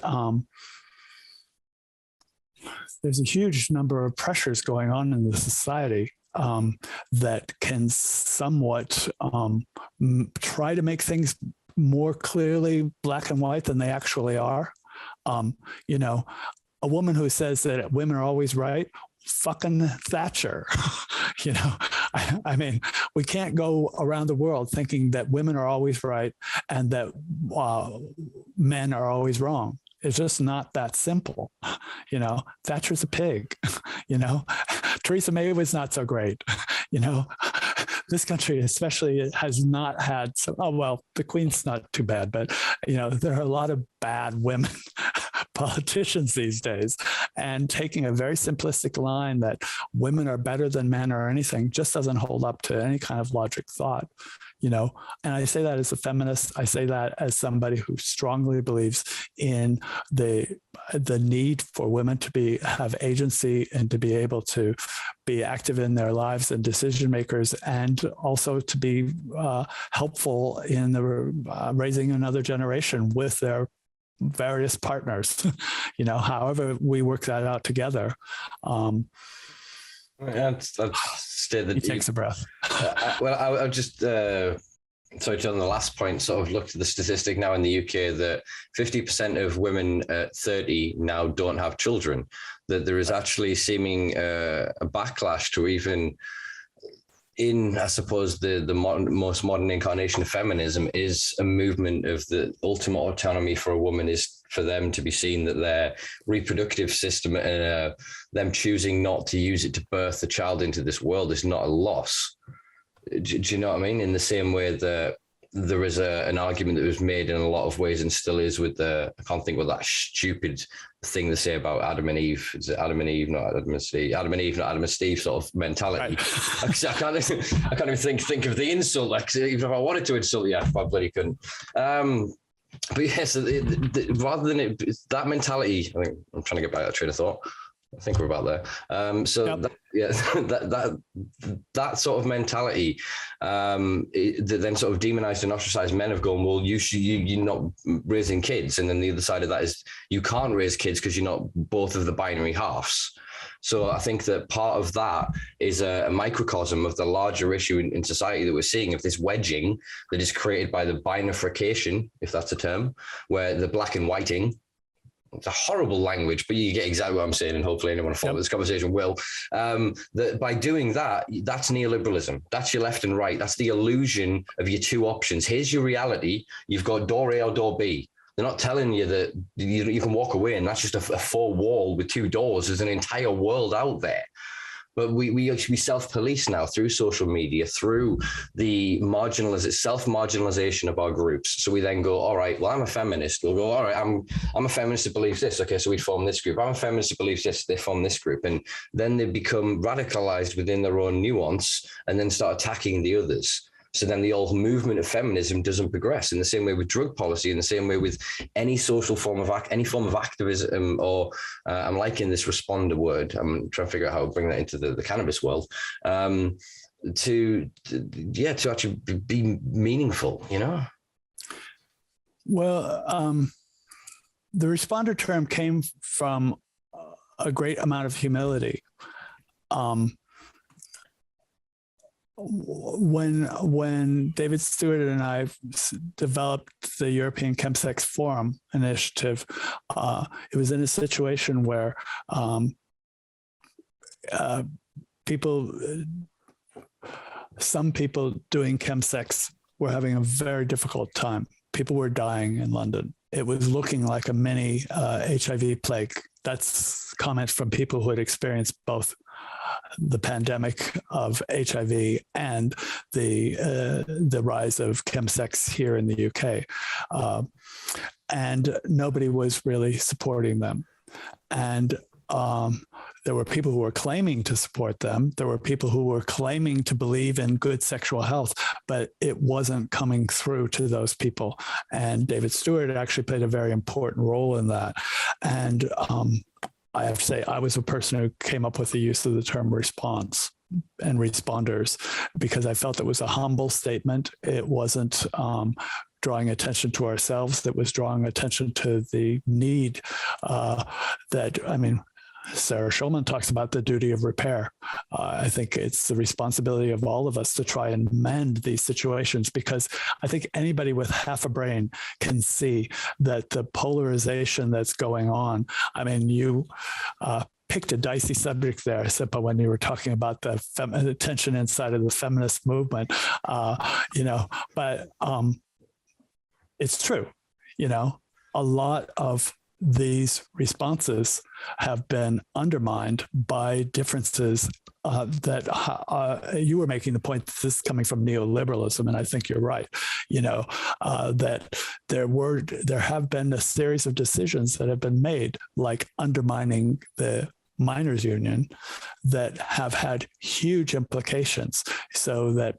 there's a huge number of pressures going on in the society that can somewhat try to make things more clearly black and white than they actually are. A woman who says that women are always right, fucking Thatcher. I mean, we can't go around the world thinking that women are always right and that men are always wrong. It's just not that simple. You know, Thatcher's a pig. You know, Theresa May was not so great. You know, this country especially has not had the Queen's not too bad, but, you know, there are a lot of bad women politicians these days, and taking a very simplistic line that women are better than men or anything just doesn't hold up to any kind of logic thought, you know. And I say that as a feminist. I say that as somebody who strongly believes in the need for women to have agency and to be able to be active in their lives and decision makers, and also to be helpful in the raising another generation with their various partners, you know, however we work that out together. I'd say that he takes a breath. I'll just sorry, on the last point, sort of looked at the statistic now in the UK that 50% of women at 30 now don't have children, that there is actually seeming a backlash to even in, I suppose, the most modern incarnation of feminism is a movement of the ultimate autonomy for a woman is for them to be seen that their reproductive system and them choosing not to use it to birth the child into this world is not a loss. Do you know what I mean? In the same way that there is an argument that was made in a lot of ways and still is with I can't think what that stupid thing they say about Adam and Eve. Is it Adam and Eve, not Adam and Steve? Adam and Eve, not Adam and Steve sort of mentality. Right. I can't even think of the insult. Like, even if I wanted to insult you, I bloody couldn't. But yes, rather than that mentality, I think I'm trying to get back to that train of thought. I think we're about there. Yep. That sort of mentality that then sort of demonized and ostracized men have gone, well, you're not raising kids. And then the other side of that is you can't raise kids because you're not both of the binary halves. So I think that part of that is a microcosm of the larger issue in society that we're seeing of this wedging that is created by the bifurcation, if that's a term, where the black and whiting. It's a horrible language, but you get exactly what I'm saying, and hopefully anyone who follows this conversation will. That by doing that, that's neoliberalism. That's your left and right. That's the illusion of your two options. Here's your reality. You've got door A or door B. They're not telling you that you can walk away and that's just a four wall with two doors. There's an entire world out there. But we actually self-police now through social media, through the self-marginalization of our groups. So we then go, all right, well, I'm a feminist. We'll go, all right, I'm a feminist that believes this. Okay, so we form this group. I'm a feminist that believes this. They form this group. And then they become radicalized within their own nuance and then start attacking the others. So then the old movement of feminism doesn't progress. In the same way with drug policy, in the same way with any social form of any form of activism, or I'm liking this responder word. I'm trying to figure out how to bring that into the cannabis world. To actually be meaningful, you know. Well, the responder term came from a great amount of humility. When David Stewart and I developed the European Chemsex Forum Initiative, it was in a situation where some people doing chemsex were having a very difficult time. People were dying in London. It was looking like a mini HIV plague. That's comments from people who had experienced both the pandemic of HIV and the rise of chemsex here in the UK. And nobody was really supporting them. And there were people who were claiming to support them. There were people who were claiming to believe in good sexual health, but it wasn't coming through to those people. And David Stewart actually played a very important role in that. And I have to say, I was a person who came up with the use of the term response and responders, because I felt it was a humble statement. It wasn't drawing attention to ourselves. It was drawing attention to the need Sarah Schulman talks about the duty of repair. I think it's the responsibility of all of us to try and mend these situations, because I think anybody with half a brain can see that the polarization that's going on, I mean, you picked a dicey subject there, Simpa, when you were talking about the tension inside of the feminist movement, but it's true, a lot of these responses have been undermined by differences that you were making the point that this is coming from neoliberalism, and I think you're right. That there have been a series of decisions that have been made, like undermining the miners union, that have had huge implications, so that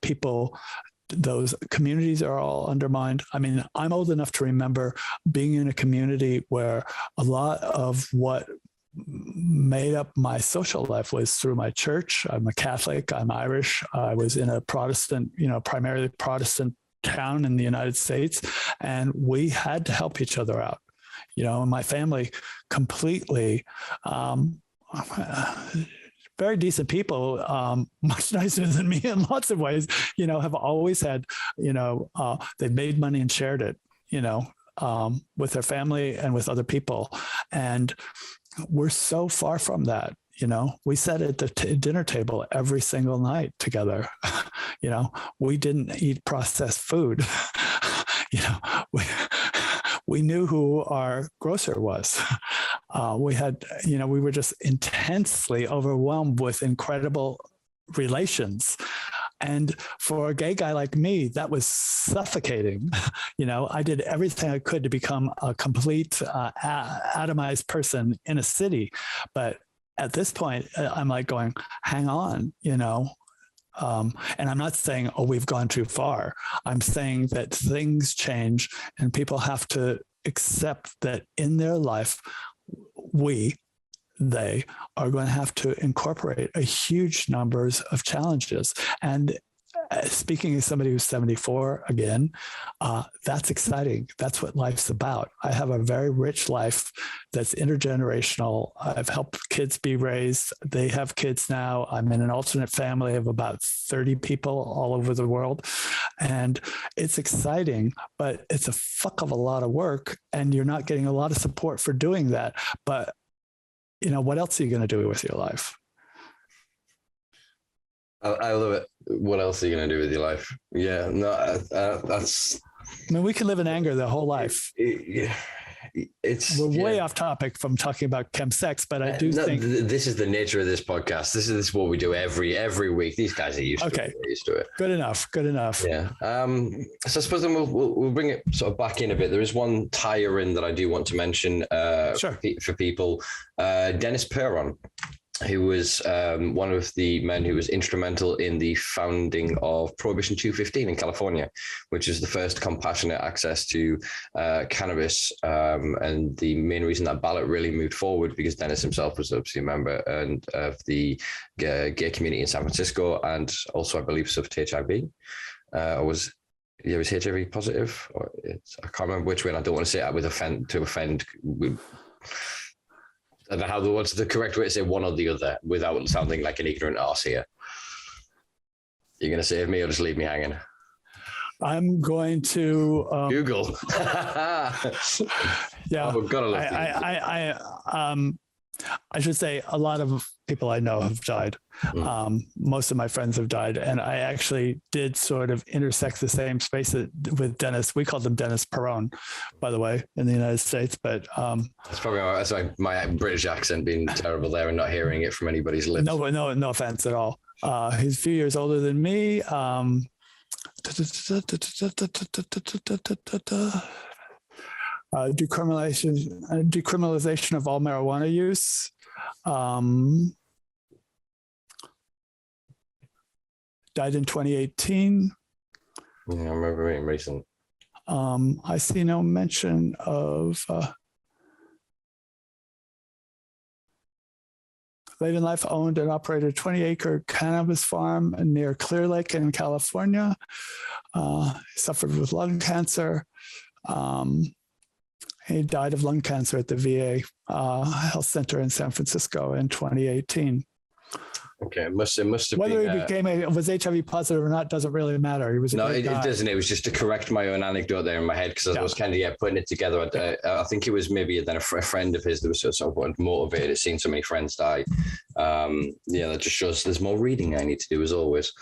those communities are all undermined. I mean, I'm old enough to remember being in a community where a lot of what made up my social life was through my church. I'm a Catholic, I'm Irish. I was in a Protestant, primarily Protestant town in the United States, and we had to help each other out. My family completely, very decent people, much nicer than me in lots of ways, have always had, they've made money and shared it, with their family and with other people. And we're so far from that. We sat at the dinner table every single night together. We didn't eat processed food. We knew who our grocer was. We were just intensely overwhelmed with incredible relations. And for a gay guy like me, that was suffocating. I did everything I could to become a complete atomized person in a city. But at this point, I'm like going, hang on, and I'm not saying, we've gone too far. I'm saying that things change and people have to accept that in their life, they are going to have to incorporate a huge numbers of challenges. And speaking as somebody who's 74 again, that's exciting. That's what life's about. I have a very rich life that's intergenerational. I've helped kids be raised. They have kids now. I'm in an alternate family of about 30 people all over the world. And it's exciting, but it's a fuck of a lot of work. And you're not getting a lot of support for doing that. But what else are you going to do with your life? I love it. What else are you going to do with your life? Yeah, no, that's. I mean, we can live in anger the whole life. We're way off topic from talking about chem sex, but I do think this is the nature of this podcast. This is what we do every week. These guys are used to it. Used to it. Good enough. Yeah. So I suppose then we'll bring it sort of back in a bit. There is one tire in that I do want to mention sure. for people. Dennis Perron, who was one of the men who was instrumental in the founding of Prohibition 215 in California, which is the first compassionate access to cannabis. And the main reason that ballot really moved forward, because Dennis himself was obviously a member of the gay community in San Francisco, and also I believe suffered HIV. Was HIV positive? I can't remember which one. I don't want to say that with offend. I don't know what's the correct way to say one or the other without sounding like an ignorant arse here. You're going to save me or just leave me hanging? I'm going to Google. Yeah, oh, gotta look. I should say a lot of people I know have died. Most of my friends have died. And I actually did sort of intersect the same space with Dennis. We called him Dennis Perron, by the way, in the United States. But that's probably that's my British accent being terrible there and not hearing it from anybody's lips. No offense at all. He's a few years older than me. Decriminalization of all marijuana use. Died in 2018. Yeah, I remember reading recent. I see no mention of late in life owned and operated a 20-acre cannabis farm near Clear Lake in California. Suffered with lung cancer. He died of lung cancer at the VA Health Center in San Francisco in 2018. Okay, it must have whether been, he was HIV positive or not doesn't really matter. He was it doesn't. It was just to correct my own anecdote there in my head, because I was kind of putting it together. I think it was maybe then a friend of his that was sort of motivated, seeing so many friends die. That just shows there's more reading I need to do as always.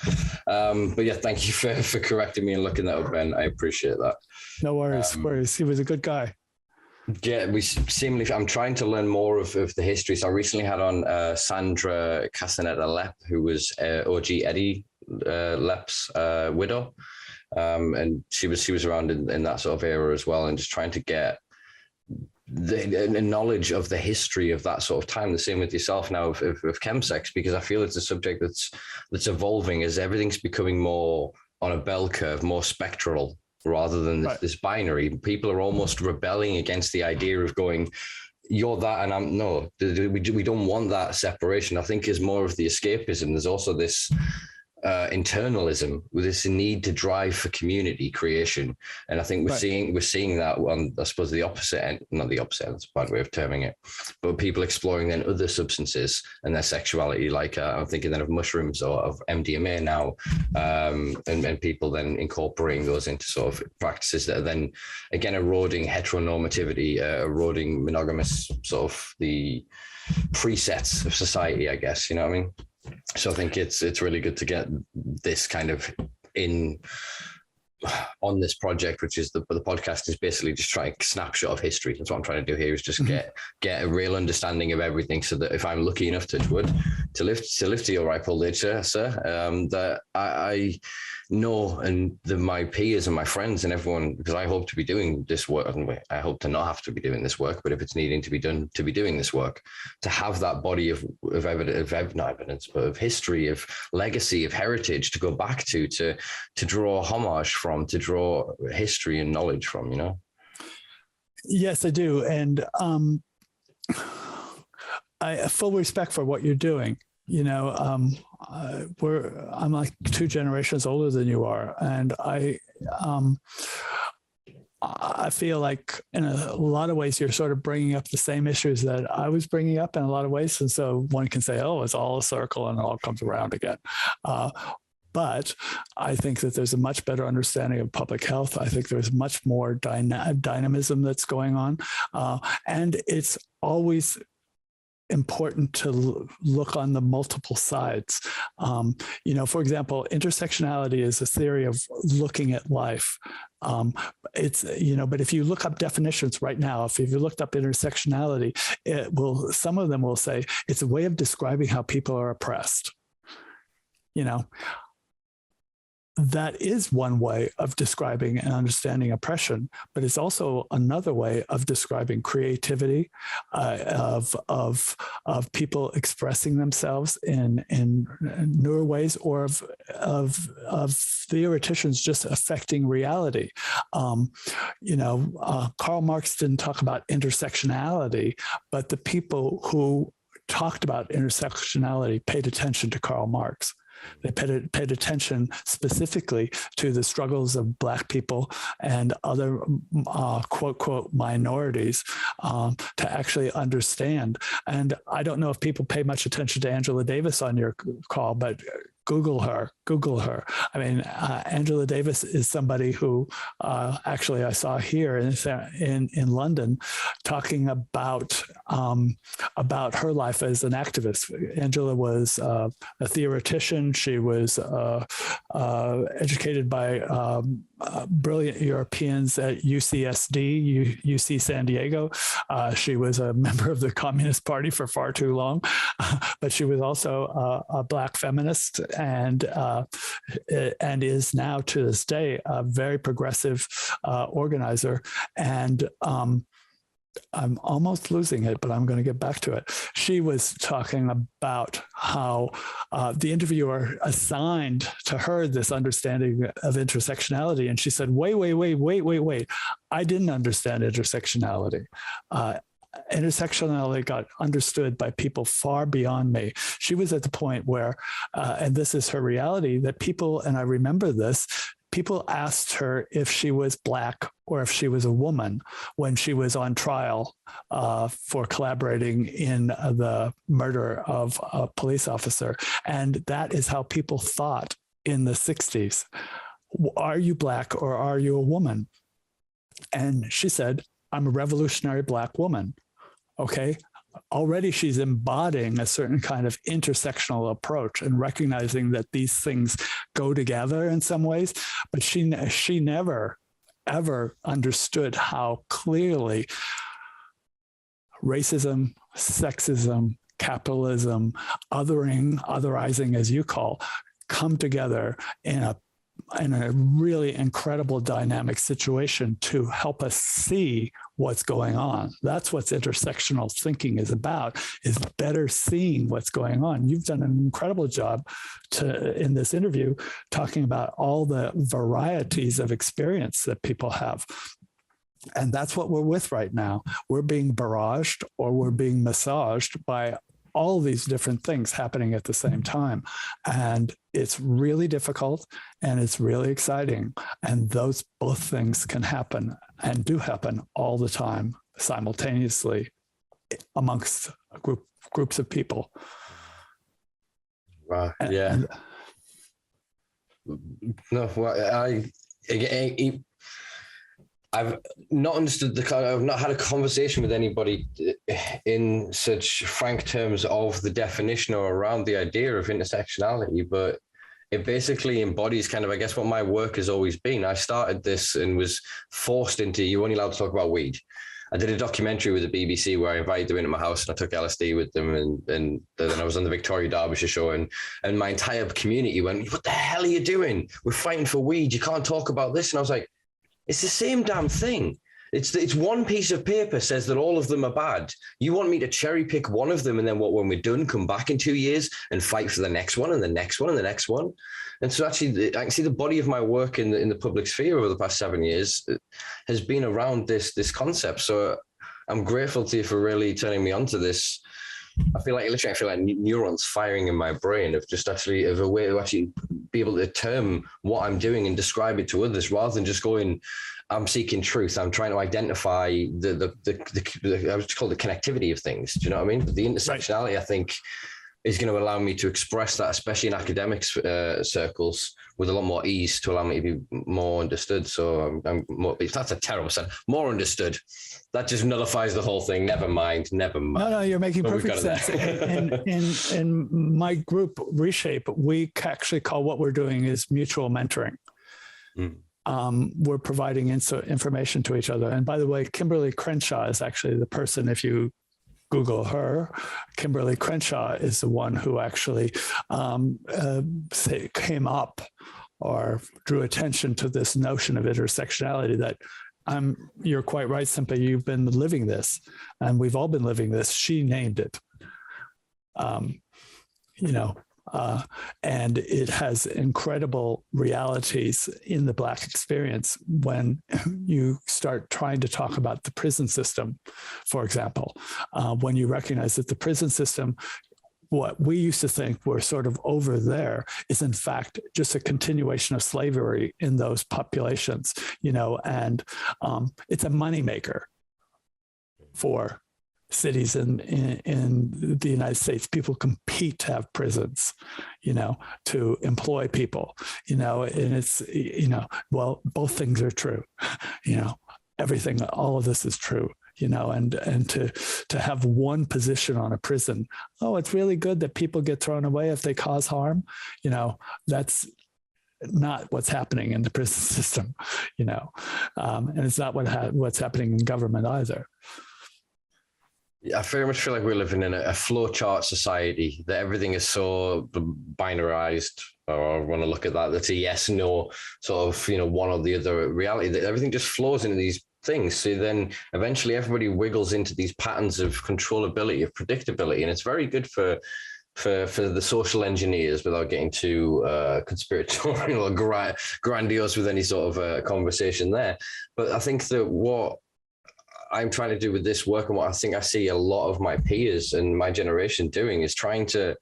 But yeah, thank you for correcting me and looking that up, Ben. I appreciate that. No worries. He was a good guy. Yeah, I'm trying to learn more of the history. So I recently had on Sandra Castaneda-Lepp, who was OG Eddie Lepp's widow. And she was around in that sort of era as well, and just trying to get the knowledge of the history of that sort of time. The same with yourself now of chemsex, because I feel it's a subject that's evolving as everything's becoming more on a bell curve, more spectral, rather than this binary. People are almost rebelling against the idea of going, you're that and I'm no. We don't want that separation. I think is more of the escapism. There's also this internalism, with this need to drive for community creation, and I think we're seeing that on, I suppose, the opposite end. Not the opposite, that's a bad way of terming it, but people exploring then other substances and their sexuality, like I'm thinking then of mushrooms or of MDMA now, and people then incorporating those into sort of practices that are then again eroding heteronormativity, eroding monogamous sort of the presets of society, I guess, you know what I mean? So I think it's really good to get this kind of in on this project, which is the podcast is basically just trying a snapshot of history. That's what I'm trying to do here, is just get a real understanding of everything, so that if I'm lucky enough, touch wood, to live to your ripe old age, sir, that I know, and my peers and my friends and everyone, because I hope to be doing this work. I hope to not have to be doing this work, but if it's needing to be done, to be doing this work, to have that body of evidence, but of history, of legacy, of heritage to go back to draw homage from, to draw history and knowledge from, you know? Yes, I do. And I have full respect for what you're doing. You know, I'm like 2 generations older than you are. And I feel like in a lot of ways, you're sort of bringing up the same issues that I was bringing up in a lot of ways. And so one can say, oh, it's all a circle and it all comes around again. But I think that there's a much better understanding of public health. I think there's much more dynamism that's going on. And it's always important to look on the multiple sides. You know, for example, intersectionality is a theory of looking at life. It's, you know, but if you look up definitions right now, if you looked up intersectionality, some of them will say it's a way of describing how people are oppressed. You know, that is one way of describing and understanding oppression, but it's also another way of describing creativity, of people expressing themselves in newer ways, or of theoreticians just affecting reality. You know, Karl Marx didn't talk about intersectionality, but the people who talked about intersectionality paid attention to Karl Marx. They paid attention specifically to the struggles of Black people and other quote, quote, minorities to actually understand. And I don't know if people pay much attention to Angela Davis on your call, but Google her. I mean, Angela Davis is somebody who actually I saw here in London talking about her life as an activist. Angela was a theoretician. She was educated by brilliant Europeans at UCSD, UC San Diego. She was a member of the Communist Party for far too long, but she was also a Black feminist, and is now to this day a very progressive organizer. And I'm almost losing it, but I'm going to get back to it. She was talking about how the interviewer assigned to her this understanding of intersectionality. And she said, wait. I didn't understand intersectionality. Intersectionality got understood by people far beyond me. She was at the point where, and this is her reality, that people, and I remember this, people asked her if she was Black or if she was a woman when she was on trial for collaborating in the murder of a police officer. And that is how people thought in the 60s. Are you Black or are you a woman? And she said, I'm a revolutionary Black woman. Okay. Already she's embodying a certain kind of intersectional approach and recognizing that these things go together in some ways, but she never, ever understood how clearly racism, sexism, capitalism, otherizing, as you call, come together in a really incredible dynamic situation to help us see what's going on. That's what intersectional thinking is about, is better seeing what's going on. You've done an incredible job in this interview talking about all the varieties of experience that people have. And that's what we're with right now. We're being barraged or we're being massaged by all these different things happening at the same time. And it's really difficult and it's really exciting. And those both things can happen and do happen all the time simultaneously amongst groups of people. Wow. Yeah. No, well, I've not understood I've not had a conversation with anybody in such frank terms of the definition or around the idea of intersectionality, but it basically embodies kind of, I guess, what my work has always been. I started this and was forced into, you're only allowed to talk about weed. I did a documentary with the BBC where I invited them into my house and I took LSD with them, and then I was on the Victoria Derbyshire show, and my entire community went, "What the hell are you doing? We're fighting for weed. You can't talk about this." And I was like, it's the same damn thing. It's one piece of paper says that all of them are bad. You want me to cherry pick one of them and then when we're done, come back in 2 years and fight for the next one and the next one and the next one? And so actually, I can see the body of my work in the public sphere over the past 7 years has been around this concept. So I'm grateful to you for really turning me onto this. I feel like neurons firing in my brain of a way to actually be able to term what I'm doing and describe it to others, rather than just going, I'm seeking truth. I'm trying to identify the I would call it the connectivity of things. Do you know what I mean? But the intersectionality, right, I think, is going to allow me to express that, especially in academic circles, with a lot more ease, to allow me to be more understood. So I'm more, that's a terrible sentence, more understood. That just nullifies the whole thing. Never mind. No, you're making perfect sense. In my group, Reshape, we actually call what we're doing is mutual mentoring. We're providing information to each other. And by the way, Kimberly Crenshaw is actually the person, if you Google her, Kimberly Crenshaw is the one who actually came up or drew attention to this notion of intersectionality that you're quite right, Simpa, you've been living this and we've all been living this. She named it, and it has incredible realities in the Black experience when you start trying to talk about the prison system, for example, when you recognize that the prison system, what we used to think were sort of over there, is in fact just a continuation of slavery in those populations, and it's a moneymaker for cities in the United States. People compete to have prisons, to employ people, and it's, well, both things are true, everything, all of this is true. And to have one position on a prison, it's really good that people get thrown away if they cause harm. That's not what's happening in the prison system, and it's not what's happening in government either. I very much feel like we're living in a flowchart society, that everything is so binarized, or I want to look at that, that's a yes, no, sort of, one or the other reality, that everything just flows into these things. So then eventually everybody wiggles into these patterns of controllability, of predictability. And it's very good for the social engineers, without getting too conspiratorial or grandiose with any sort of conversation there. But I think that what I'm trying to do with this work, and what I think I see a lot of my peers and my generation doing, is trying to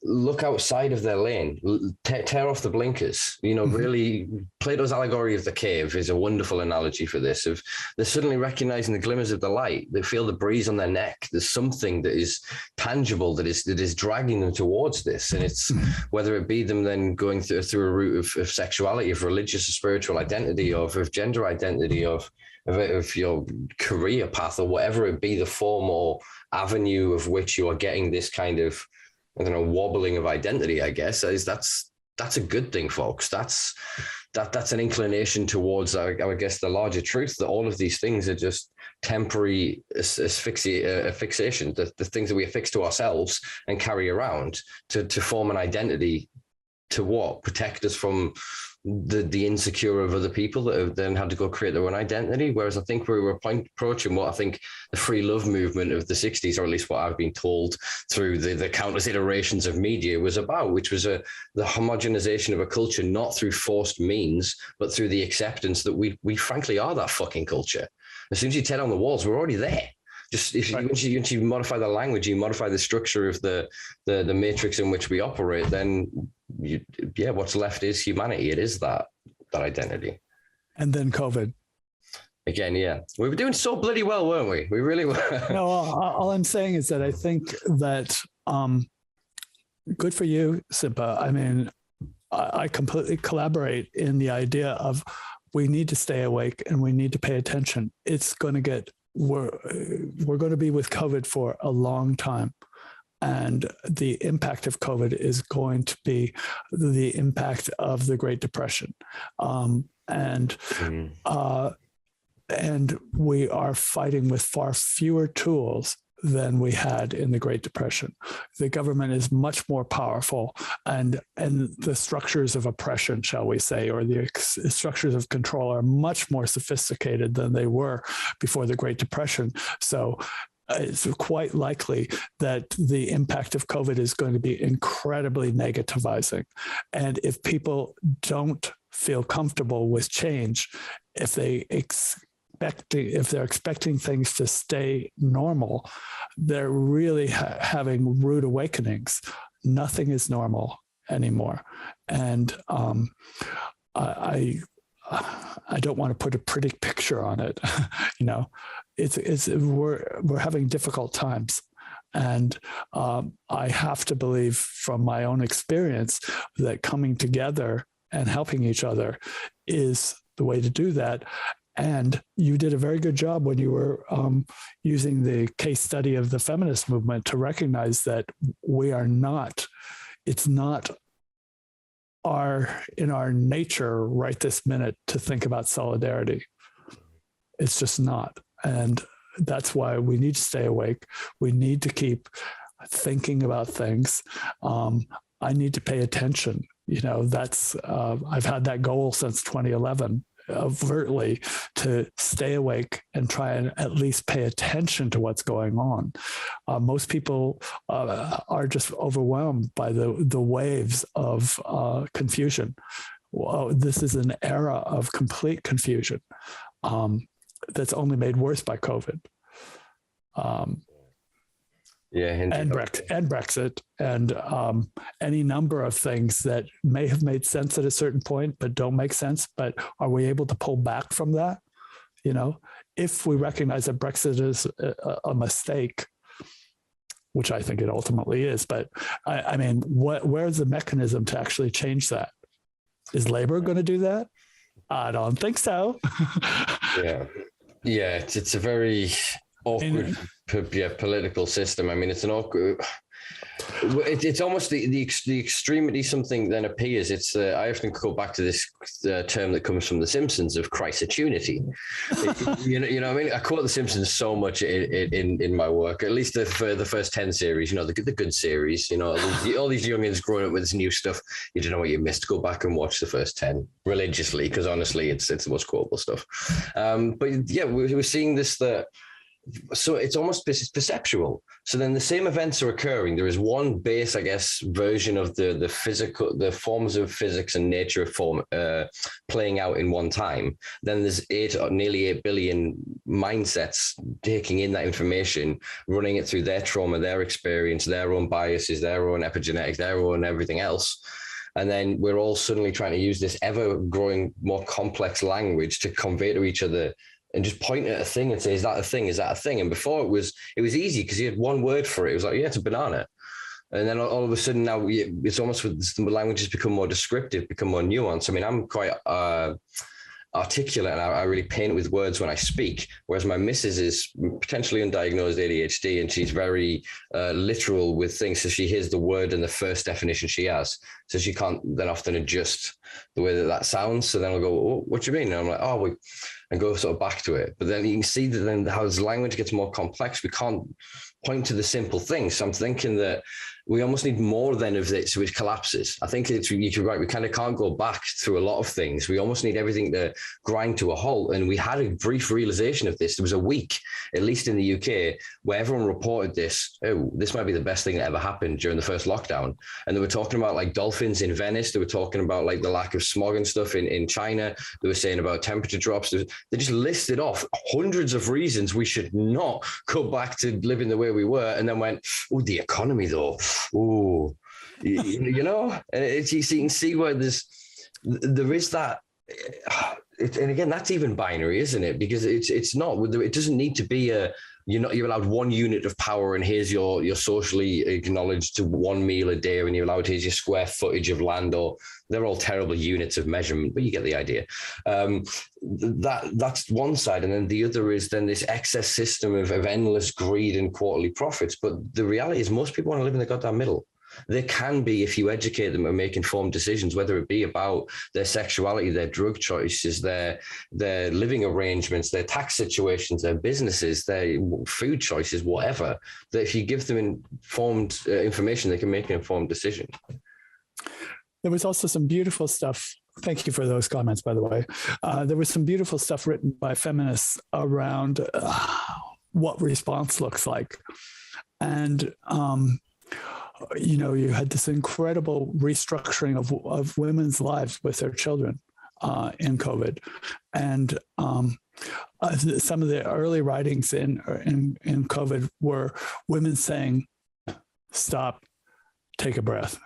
look outside of their lane, tear off the blinkers, really. Plato's allegory of the cave is a wonderful analogy for this. Of they're suddenly recognizing the glimmers of the light. They feel the breeze on their neck. There's something that is tangible that is dragging them towards this. And it's whether it be them then going through a route of sexuality, of religious or spiritual identity, of gender identity, of your career path, or whatever it be, the form or avenue of which you are getting this kind of, wobbling of identity, I guess, that's a good thing, folks. That's that's an inclination towards, I guess, the larger truth that all of these things are just temporary fixation, the things that we affix to ourselves and carry around to form an identity to what? Protect us from the insecure of other people that have then had to go create their own identity. Whereas I think we were approaching what I think the free love movement of the 60s, or at least what I've been told through the countless iterations of media, was about, which was the homogenization of a culture, not through forced means, but through the acceptance that we frankly are that fucking culture. As soon as you tear down the walls, we're already there. Just once you modify the language, you modify the structure of the matrix in which we operate, then what's left is humanity. It is that identity. And then COVID. Again, yeah. We were doing so bloody well, weren't we? We really were. No, all I'm saying is that I think that good for you, Simpa. I mean, I completely collaborate in the idea of we need to stay awake and we need to pay attention. It's going to get we're going to be with COVID for a long time. And the impact of COVID is going to be the impact of the Great Depression. And we are fighting with far fewer tools than we had in the Great Depression. The government is much more powerful, and the structures of oppression, shall we say, or the structures of control are much more sophisticated than they were before the Great Depression. So it's quite likely that the impact of COVID is going to be incredibly negativizing. And if people don't feel comfortable with change, if they're expecting things to stay normal, they're really having rude awakenings. Nothing is normal anymore. And I don't want to put a pretty picture on it. We're having difficult times. And I have to believe from my own experience that coming together and helping each other is the way to do that. And you did a very good job when you were using the case study of the feminist movement to recognize that it's not in our nature right this minute to think about solidarity. It's just not. And that's why we need to stay awake. We need to keep thinking about things. I need to pay attention. I've had that goal since 2011. Overtly to stay awake and try and at least pay attention to what's going on. Most people are just overwhelmed by the waves of confusion. This is an era of complete confusion that's only made worse by COVID. And Brexit and any number of things that may have made sense at a certain point, but don't make sense. But are we able to pull back from that? If we recognize that Brexit is a mistake, which I think it ultimately is, but I mean, where's the mechanism to actually change that? Is Labour going to do that? I don't think so. Yeah, it's a very awkward political system. I mean, it's an awkward. It's almost the extremity something then appears. It's I often go back to this term that comes from The Simpsons of crisis-unity. you know what I mean? I quote The Simpsons so much in my work, at least for the first 10 series, the good series, all these youngins growing up with this new stuff. You don't know what you missed. Go back and watch the first 10 religiously, because honestly, it's the most quotable stuff. But yeah, we're seeing this so it's almost perceptual. So then the same events are occurring. There is one base, I guess, version of the physical, the forms of physics and nature form playing out in one time. Then there's nearly 8 billion mindsets taking in that information, running it through their trauma, their experience, their own biases, their own epigenetics, their own everything else. And then we're all suddenly trying to use this ever-growing, more complex language to convey to each other and just point at a thing and say, is that a thing? Is that a thing? And before it was easy because you had one word for it. It was like, yeah, it's a banana. And then all of a sudden now it's almost with the language has become more descriptive, become more nuanced. I mean, I'm quite articulate and I really paint with words when I speak, whereas my missus is potentially undiagnosed ADHD, and she's very literal with things. So she hears the word and the first definition she has, so she can't then often adjust the way that sounds. So then I'll go, oh, what do you mean? And I'm like, oh, wait, and go sort of back to it. But then you can see that then how as language gets more complex, we can't point to the simple things. So I'm thinking that we almost need more then of this, which collapses. I think you're right. We kind of can't go back through a lot of things. We almost need everything to grind to a halt. And we had a brief realization of this. There was a week, at least in the UK, where everyone reported this. Oh, this might be the best thing that ever happened during the first lockdown. And they were talking about like dolphins in Venice. They were talking about like the lack of smog and stuff in China. They were saying about temperature drops. They just listed off hundreds of reasons we should not go back to living the way we were. And then went, oh, the economy though. Oh, you know, and you can see where there is that. And again, that's even binary, isn't it? Because it's not. It doesn't need to be you're allowed one unit of power, and here's your socially acknowledged to one meal a day, and you're allowed here's your square footage of land, or they're all terrible units of measurement, but you get the idea. That's one side, and then the other is then this excess system of endless greed and quarterly profits. But the reality is most people want to live in the goddamn middle. They can be, if you educate them and make informed decisions, whether it be about their sexuality, their drug choices, their living arrangements, their tax situations, their businesses, their food choices, whatever, that if you give them informed information, they can make an informed decision. There was also some beautiful stuff. Thank you for those comments, by the way. There was some beautiful stuff written by feminists around what response looks like. And, you know, you had this incredible restructuring of women's lives with their children in COVID. And some of the early writings in COVID were women saying, stop, take a breath,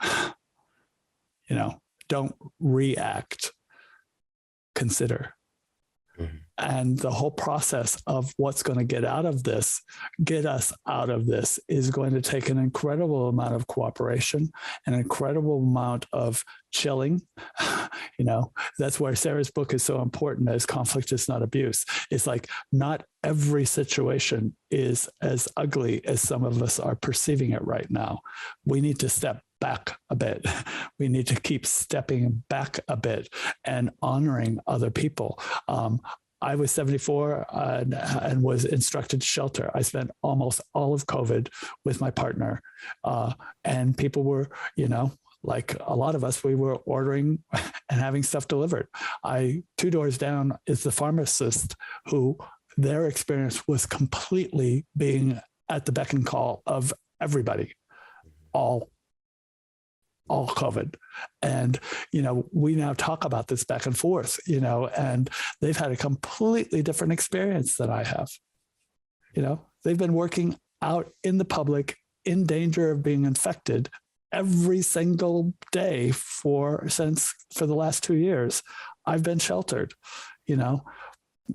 you know, don't react, consider. Mm-hmm. And the whole process of what's going to get us out of this is going to take an incredible amount of cooperation, an incredible amount of chilling. You know, that's where Sarah's book is so important, as Conflict is Not Abuse. It's like not every situation is as ugly as some of us are perceiving it right now. We need to step back a bit. We need to keep stepping back a bit and honoring other people. I was 74 and was instructed to shelter. I spent almost all of COVID with my partner. And people were, you know, like a lot of us, we were ordering and having stuff delivered. 2 doors down is the pharmacist who their experience was completely being at the beck and call of everybody, all COVID. And, you know, we now talk about this back and forth, you know, and they've had a completely different experience than I have. You know, they've been working out in the public in danger of being infected every single day for the last 2 years. I've been sheltered, you know.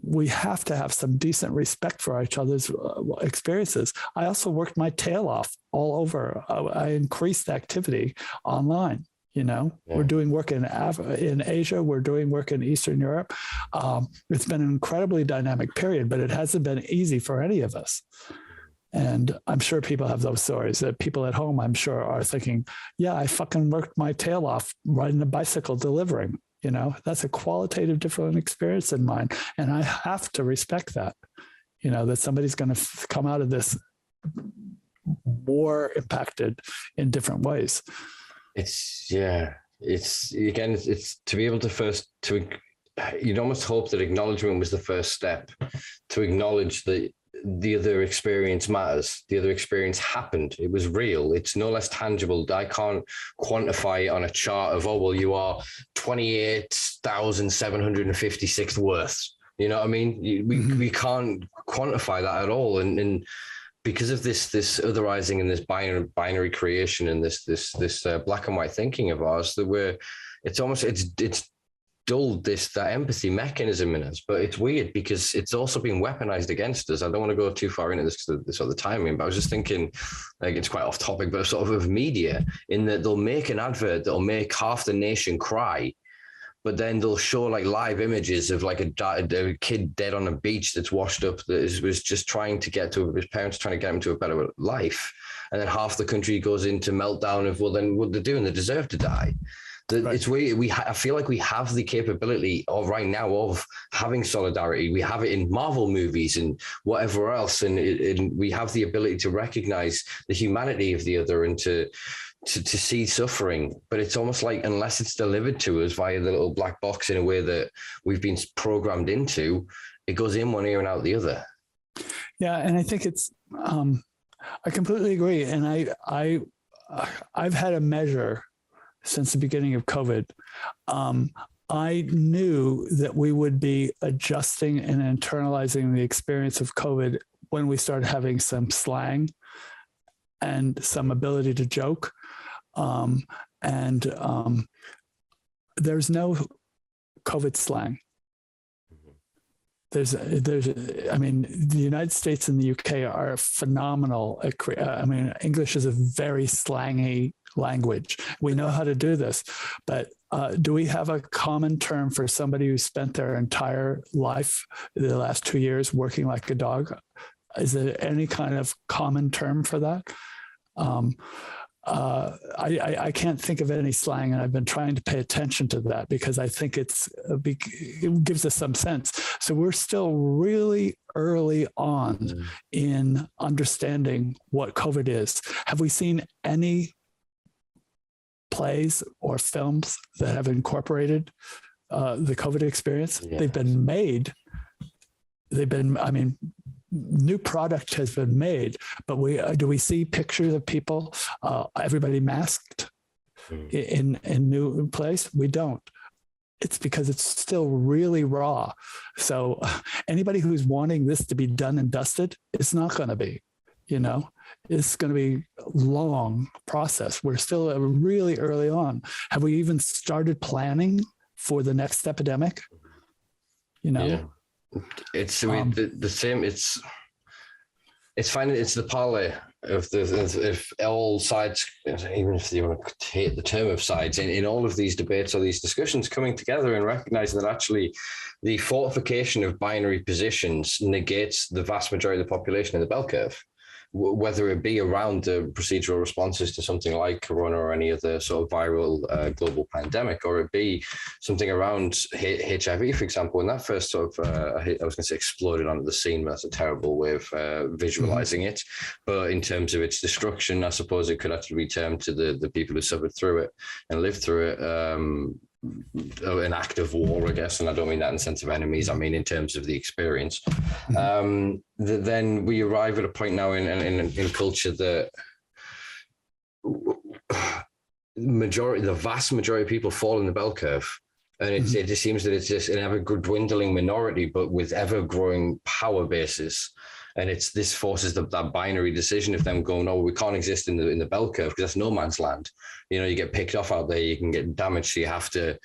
We have to have some decent respect for each other's experiences. I also worked my tail off all over. I increased activity online. You know, yeah. We're doing work in Asia. We're doing work in Eastern Europe. It's been an incredibly dynamic period, but it hasn't been easy for any of us. And I'm sure people have those stories that people at home, I'm sure, are thinking, yeah, I fucking worked my tail off riding a bicycle delivering. You know, that's a qualitative different experience than mine. And I have to respect that, you know, that somebody's going to come out of this more impacted in different ways. It's to be able to you'd almost hope that acknowledgement was the first step to acknowledge that the other experience matters. The other experience happened. It was real. It's no less tangible. I can't quantify it on a chart of, oh, well, you are 28,756 worth. You know what I mean? We can't quantify that at all. And because of this otherizing and this binary creation and this black and white thinking of ours, that it's dulled that empathy mechanism in us. But it's weird because it's also been weaponized against us. I don't want to go too far into this because of the timing, but I was just thinking, like, it's quite off topic, but sort of media, in that they'll make an advert that'll make half the nation cry, but then they'll show like live images of like a kid dead on a beach that's washed up, that was just trying to get to his parents, trying to get him to a better life. And then half the country goes into meltdown of, well, then what they're doing, they deserve to die. Right. It's I feel like we have the capability of right now of having solidarity. We have it in Marvel movies and whatever else. And we have the ability to recognize the humanity of the other and to see suffering, but it's almost like unless it's delivered to us via the little black box in a way that we've been programmed into, it goes in one ear and out the other. Yeah, and I think it's I completely agree. And I've had a measure since the beginning of COVID. I knew that we would be adjusting and internalizing the experience of COVID when we started having some slang and some ability to joke. There's no COVID slang. I mean, the United States and the UK are phenomenal. English is a very slangy language. We know how to do this, but do we have a common term for somebody who spent their entire life, the last 2 years, working like a dog? Is there any kind of common term for that? I can't think of any slang, and I've been trying to pay attention to that because I think it gives us some sense. So we're still really early on in understanding what COVID is. Have we seen any plays or films that have incorporated the COVID experience? Yes. They've been made. New product has been made, but do we see pictures of people, everybody masked in new place? We don't. It's because it's still really raw. So anybody who's wanting this to be done and dusted, it's not going to be, it's going to be a long process. We're still really early on. Have we even started planning for the next epidemic? Yeah. It's the same. It's finding it's the parlay of if all sides, even if you want to hate the term of sides, in all of these debates or these discussions, coming together and recognizing that actually the fortification of binary positions negates the vast majority of the population in the bell curve. Whether it be around the procedural responses to something like Corona or any other sort of viral global pandemic, or it be something around HIV, for example, when that first sort of, I was going to say exploded onto the scene, but that's a terrible way of visualizing it. But in terms of its destruction, I suppose it could actually be termed to the people who suffered through it and lived through it, an act of war, I guess, and I don't mean that in the sense of enemies. I mean in terms of the experience. Then we arrive at a point now in culture that the vast majority of people fall in the bell curve, and it just seems that it's just an ever dwindling minority, but with ever growing power bases. And this forces that binary decision of them going, oh, we can't exist in the bell curve because that's no man's land. You get picked off out there, you can get damaged. So you have to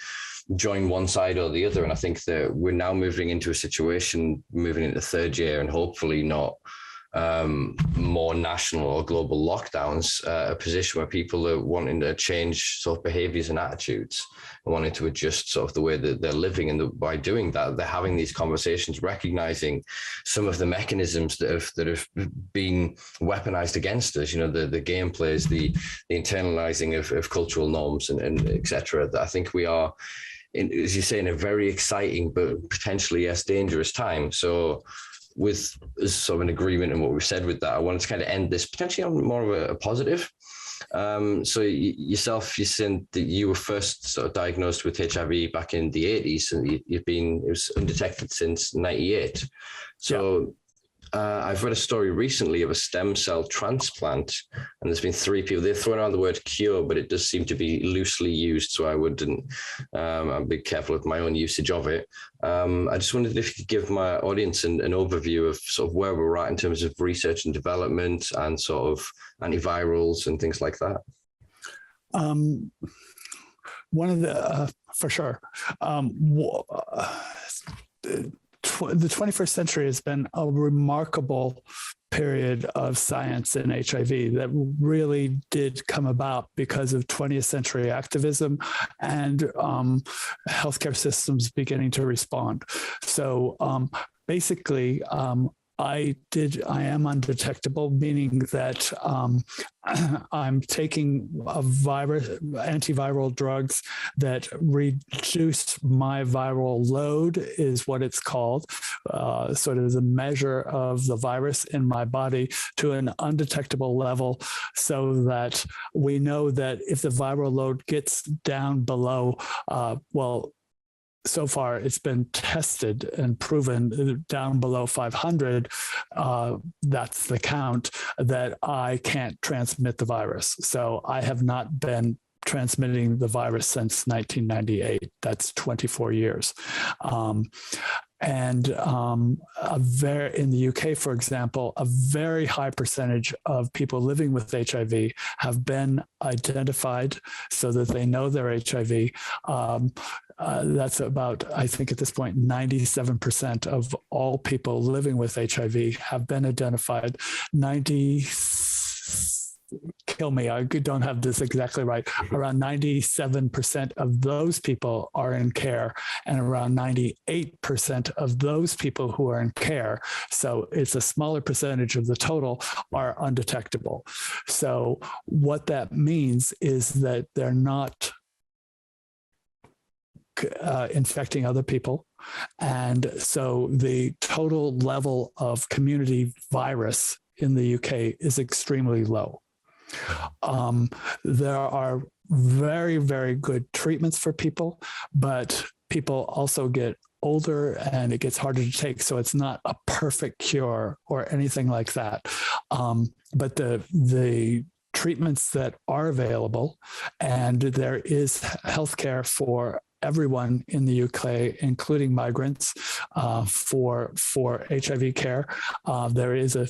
join one side or the other. And I think that we're now moving into a situation, moving into third year, and hopefully not more national or global lockdowns, a position where people are wanting to change sort of behaviors and attitudes and wanting to adjust sort of the way that they're living. And by doing that, they're having these conversations, recognizing some of the mechanisms that have been weaponized against us, the gameplays, the internalizing of cultural norms and et cetera. That I think we are, as you say, in a very exciting but potentially, yes, dangerous time. So with sort of an agreement and what we've said with that, I wanted to kind of end this potentially on more of a positive. So yourself, you said that you were first sort of diagnosed with HIV back in the 80s, and it was undetected since 98. So yeah. I've read a story recently of a stem cell transplant, and there's been 3 people. They've thrown around the word cure, but it does seem to be loosely used, so I wouldn't. I'll be careful with my own usage of it. I just wondered if you could give my audience an overview of sort of where we're at in terms of research and development and sort of antivirals and things like that. One of the, for sure. The 21st century has been a remarkable period of science in HIV that really did come about because of 20th century activism and healthcare systems beginning to respond. So basically, I am undetectable, meaning that I'm taking antiviral drugs that reduce my viral load, is what it's called, sort of the measure of the virus in my body to an undetectable level, so that we know that if the viral load gets down below, so far, it's been tested and proven down below 500, that's the count, that I can't transmit the virus. So I have not been transmitting the virus since 1998. That's 24 years. And in the UK, for example, a very high percentage of people living with HIV have been identified so that they know they're HIV. That's about, I think at this point, 97% of all people living with HIV have been identified. Kill me, I don't have this exactly right. Around 97% of those people are in care, and around 98% of those people who are in care, so it's a smaller percentage of the total, are undetectable. So what that means is that they're not infecting other people. And so the total level of community virus in the UK is extremely low. There are very, very good treatments for people, but people also get older and it gets harder to take. So it's not a perfect cure or anything like that. But the treatments that are available, and there is healthcare for everyone in the UK, including migrants, for HIV care. There is a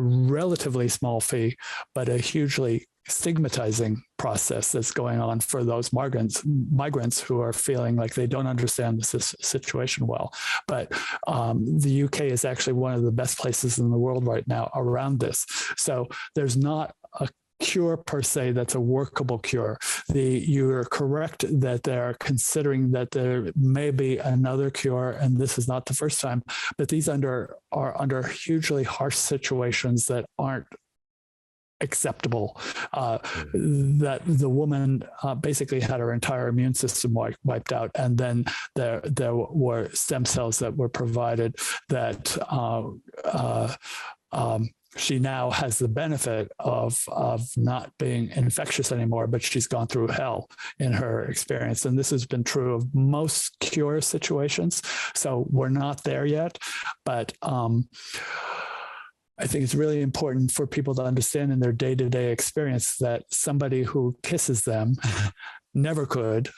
relatively small fee, but a hugely stigmatizing process that's going on for those migrants who are feeling like they don't understand this situation well. But the UK is actually one of the best places in the world right now around this. So there's not a cure per se that's a workable cure. You're correct that they're considering that there may be another cure, and this is not the first time, but these are under hugely harsh situations that aren't acceptable. That the woman basically had her entire immune system wiped out, and then there were stem cells that were provided that she now has the benefit of not being infectious anymore, but she's gone through hell in her experience. And this has been true of most cure situations. So we're not there yet, but I think it's really important for people to understand in their day-to-day experience that somebody who kisses them never could,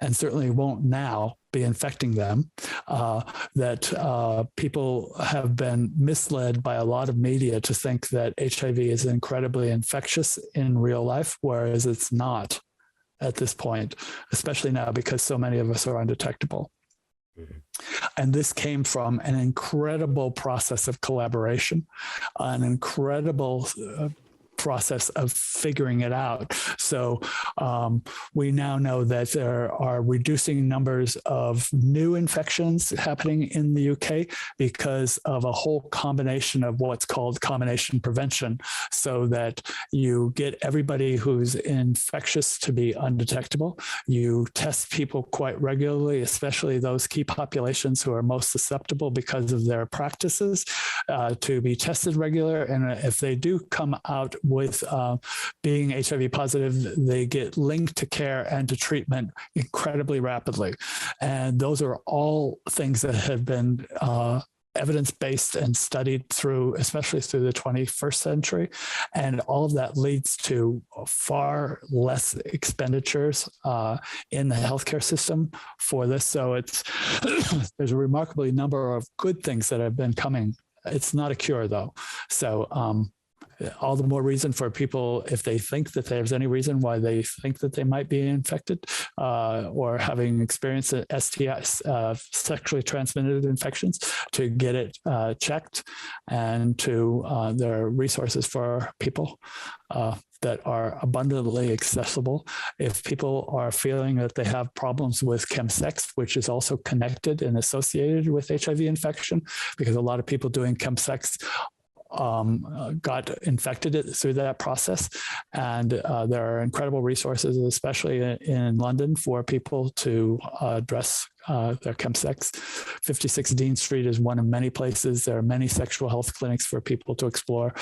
and certainly won't now, be infecting them, that people have been misled by a lot of media to think that HIV is incredibly infectious in real life, whereas it's not at this point, especially now because so many of us are undetectable. And this came from an incredible process of collaboration, an incredible process of figuring it out. So we now know that there are reducing numbers of new infections happening in the UK because of a whole combination of what's called combination prevention, so that you get everybody who's infectious to be undetectable. You test people quite regularly, especially those key populations who are most susceptible because of their practices, to be tested regular. And if they do come out with being HIV positive, they get linked to care and to treatment incredibly rapidly. And those are all things that have been evidence-based and studied through, especially through the 21st century. And all of that leads to far less expenditures in the healthcare system for this. So it's there's a remarkably number of good things that have been coming. It's not a cure though. So all the more reason for people, if they think that there's any reason why they think that they might be infected or having experienced STIs, sexually transmitted infections, to get it checked, and to there are resources for people that are abundantly accessible. If people are feeling that they have problems with Chem Sex, which is also connected and associated with HIV infection, because a lot of people doing Chem Sex got infected through that process. And there are incredible resources, especially in London, for people to address their Chem Sex. 56 Dean Street is one of many places. There are many sexual health clinics for people to explore.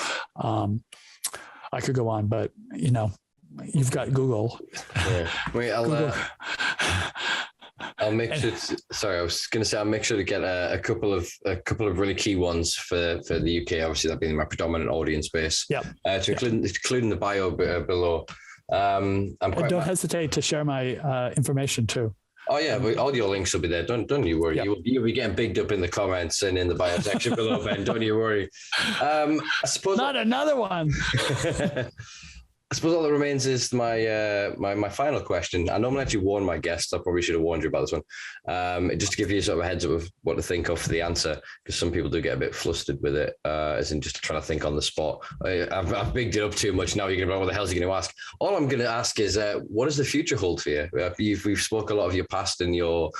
I could go on, but you've got Google. Yeah. Wait, Google. I'll make sure. Sorry, I was going to say I'll make sure to get a couple of really key ones for the UK. Obviously, that being my predominant audience base. Yeah. To include in the bio below. Don't hesitate to share my information too. Oh yeah, but all your links will be there. Don't you worry. Yep. You'll be getting bigged up in the comments and in the bio section below, Ben. Don't you worry. I suppose not another one. I suppose all that remains is my final question. I normally actually warn my guests. I probably should have warned you about this one, just to give you sort of a heads up of what to think of for the answer, because some people do get a bit flustered with it, as in just trying to think on the spot. I've bigged it up too much. Now you're going to be, what the hell is he going to ask? All I'm going to ask is, what does the future hold for you? We've spoke a lot of your past and your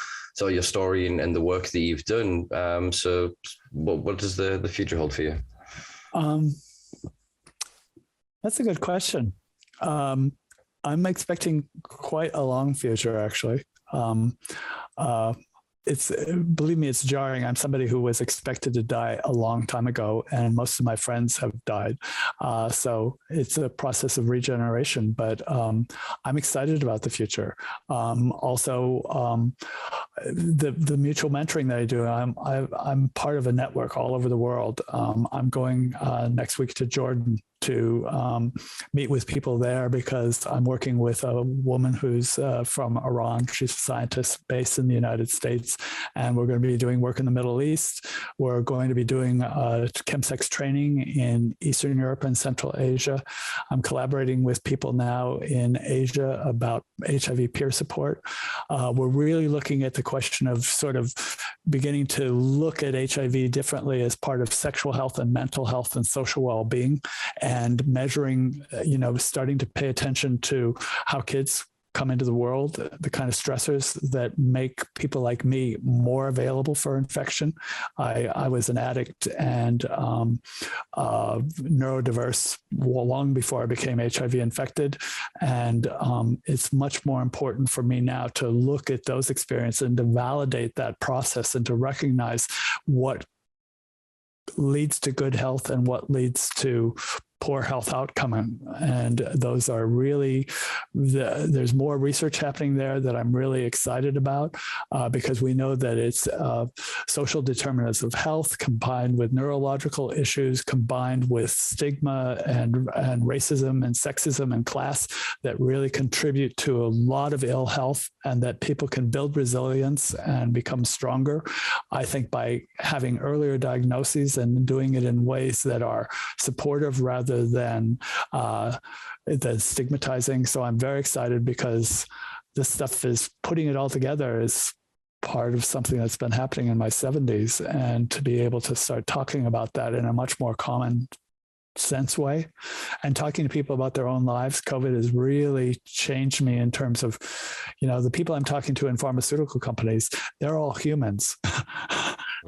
story and the work that you've done. So what does the future hold for you? That's a good question. I'm expecting quite a long future, actually. Believe me, it's jarring. I'm somebody who was expected to die a long time ago, and most of my friends have died. So it's a process of regeneration, but I'm excited about the future. Also, the mutual mentoring that I do, I'm part of a network all over the world. I'm going next week to Jordan to meet with people there, because I'm working with a woman who's from Iran. She's a scientist based in the United States, and we're going to be doing work in the Middle East. We're going to be doing chemsex training in Eastern Europe and Central Asia. I'm collaborating with people now in Asia about HIV peer support. We're really looking at the question of sort of beginning to look at HIV differently as part of sexual health and mental health and social well-being, and measuring, starting to pay attention to how kids come into the world, the kind of stressors that make people like me more available for infection. I was an addict and neurodiverse long before I became HIV infected. And it's much more important for me now to look at those experiences and to validate that process and to recognize what leads to good health and what leads to poor health outcome. And those are really, there's more research happening there that I'm really excited about, because we know that it's social determinants of health combined with neurological issues, combined with stigma and racism and sexism and class that really contribute to a lot of ill health, and that people can build resilience and become stronger, I think, by having earlier diagnoses and doing it in ways that are supportive rather than stigmatizing. So I'm very excited, because this stuff is putting it all together is part of something that's been happening in my 70s, and to be able to start talking about that in a much more common sense way and talking to people about their own lives. COVID has really changed me in terms of, the people I'm talking to in pharmaceutical companies, they're all humans.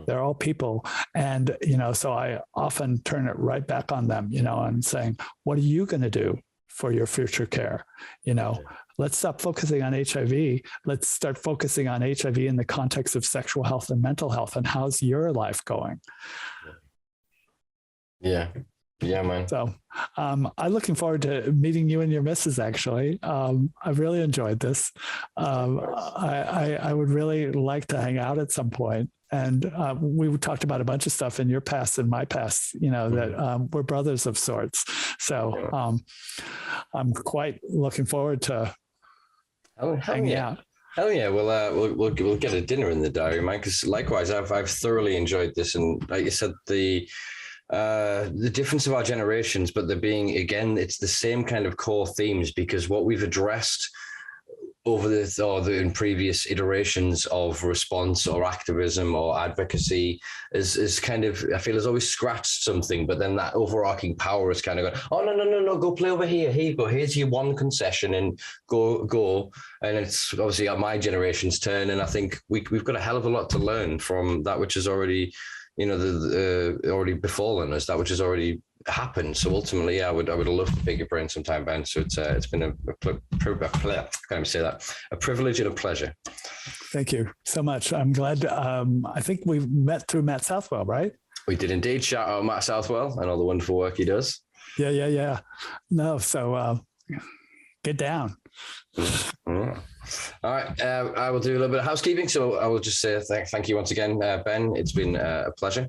They're all people. And, so I often turn it right back on them, and saying, what are you going to do for your future care? Let's stop focusing on HIV. Let's start focusing on HIV in the context of sexual health and mental health. And how's your life going? Yeah. Yeah, man. So I'm looking forward to meeting you and your missus, actually. I've really enjoyed this. I would really like to hang out at some point. And we talked about a bunch of stuff in your past and my past, that we're brothers of sorts. So I'm quite looking forward to hanging out. Hell yeah, we'll get a dinner in the diary, man. Because likewise, I've thoroughly enjoyed this, and like you said, the difference of our generations, but they're being, again, it's the same kind of core themes, because what we've addressed over in previous iterations of response or activism or advocacy is kind of, I feel, has always scratched something, but then that overarching power is kind of going, oh, no, go play over here. Here you go. Here's your one concession and go. And it's obviously my generation's turn. And I think we've got a hell of a lot to learn from that, which is already, already befallen us, that which has already happened. So ultimately, I would love to pick your brain sometime, Ben. So it's been a privilege and a pleasure. Thank you so much. I'm glad. I think we met through Matt Southwell, right? We did indeed. Shout out Matt Southwell and all the wonderful work he does. Yeah. No, so get down. Yeah. All right, I will do a little bit of housekeeping. So I will just say thank you once again, Ben. It's been a pleasure.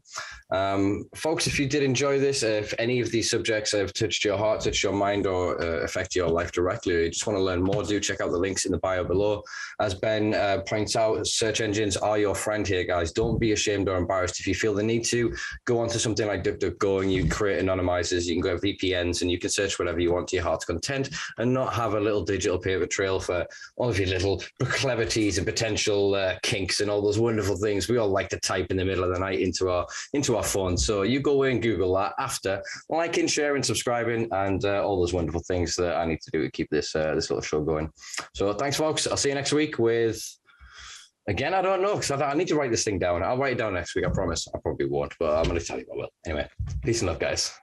Folks, if you did enjoy this, if any of these subjects have touched your heart, touched your mind, or affect your life directly, or you just want to learn more, do check out the links in the bio below. As Ben points out, search engines are your friend here, guys. Don't be ashamed or embarrassed. If you feel the need to, go onto something like DuckDuckGo and you can create anonymizers, you can go VPNs, and you can search whatever you want to your heart's content and not have a little digital paper trail for all of your little proclivities and potential kinks and all those wonderful things we all like to type in the middle of the night into our phone. So you go away and Google that after liking, sharing, subscribing, and all those wonderful things that I need to do to keep this little show going. So thanks, folks. I'll see you next week with, again, I don't know, because I need to write this thing down. I'll write it down next week, I promise. I probably won't, but I'm going to tell you I will. Anyway, peace and love, guys.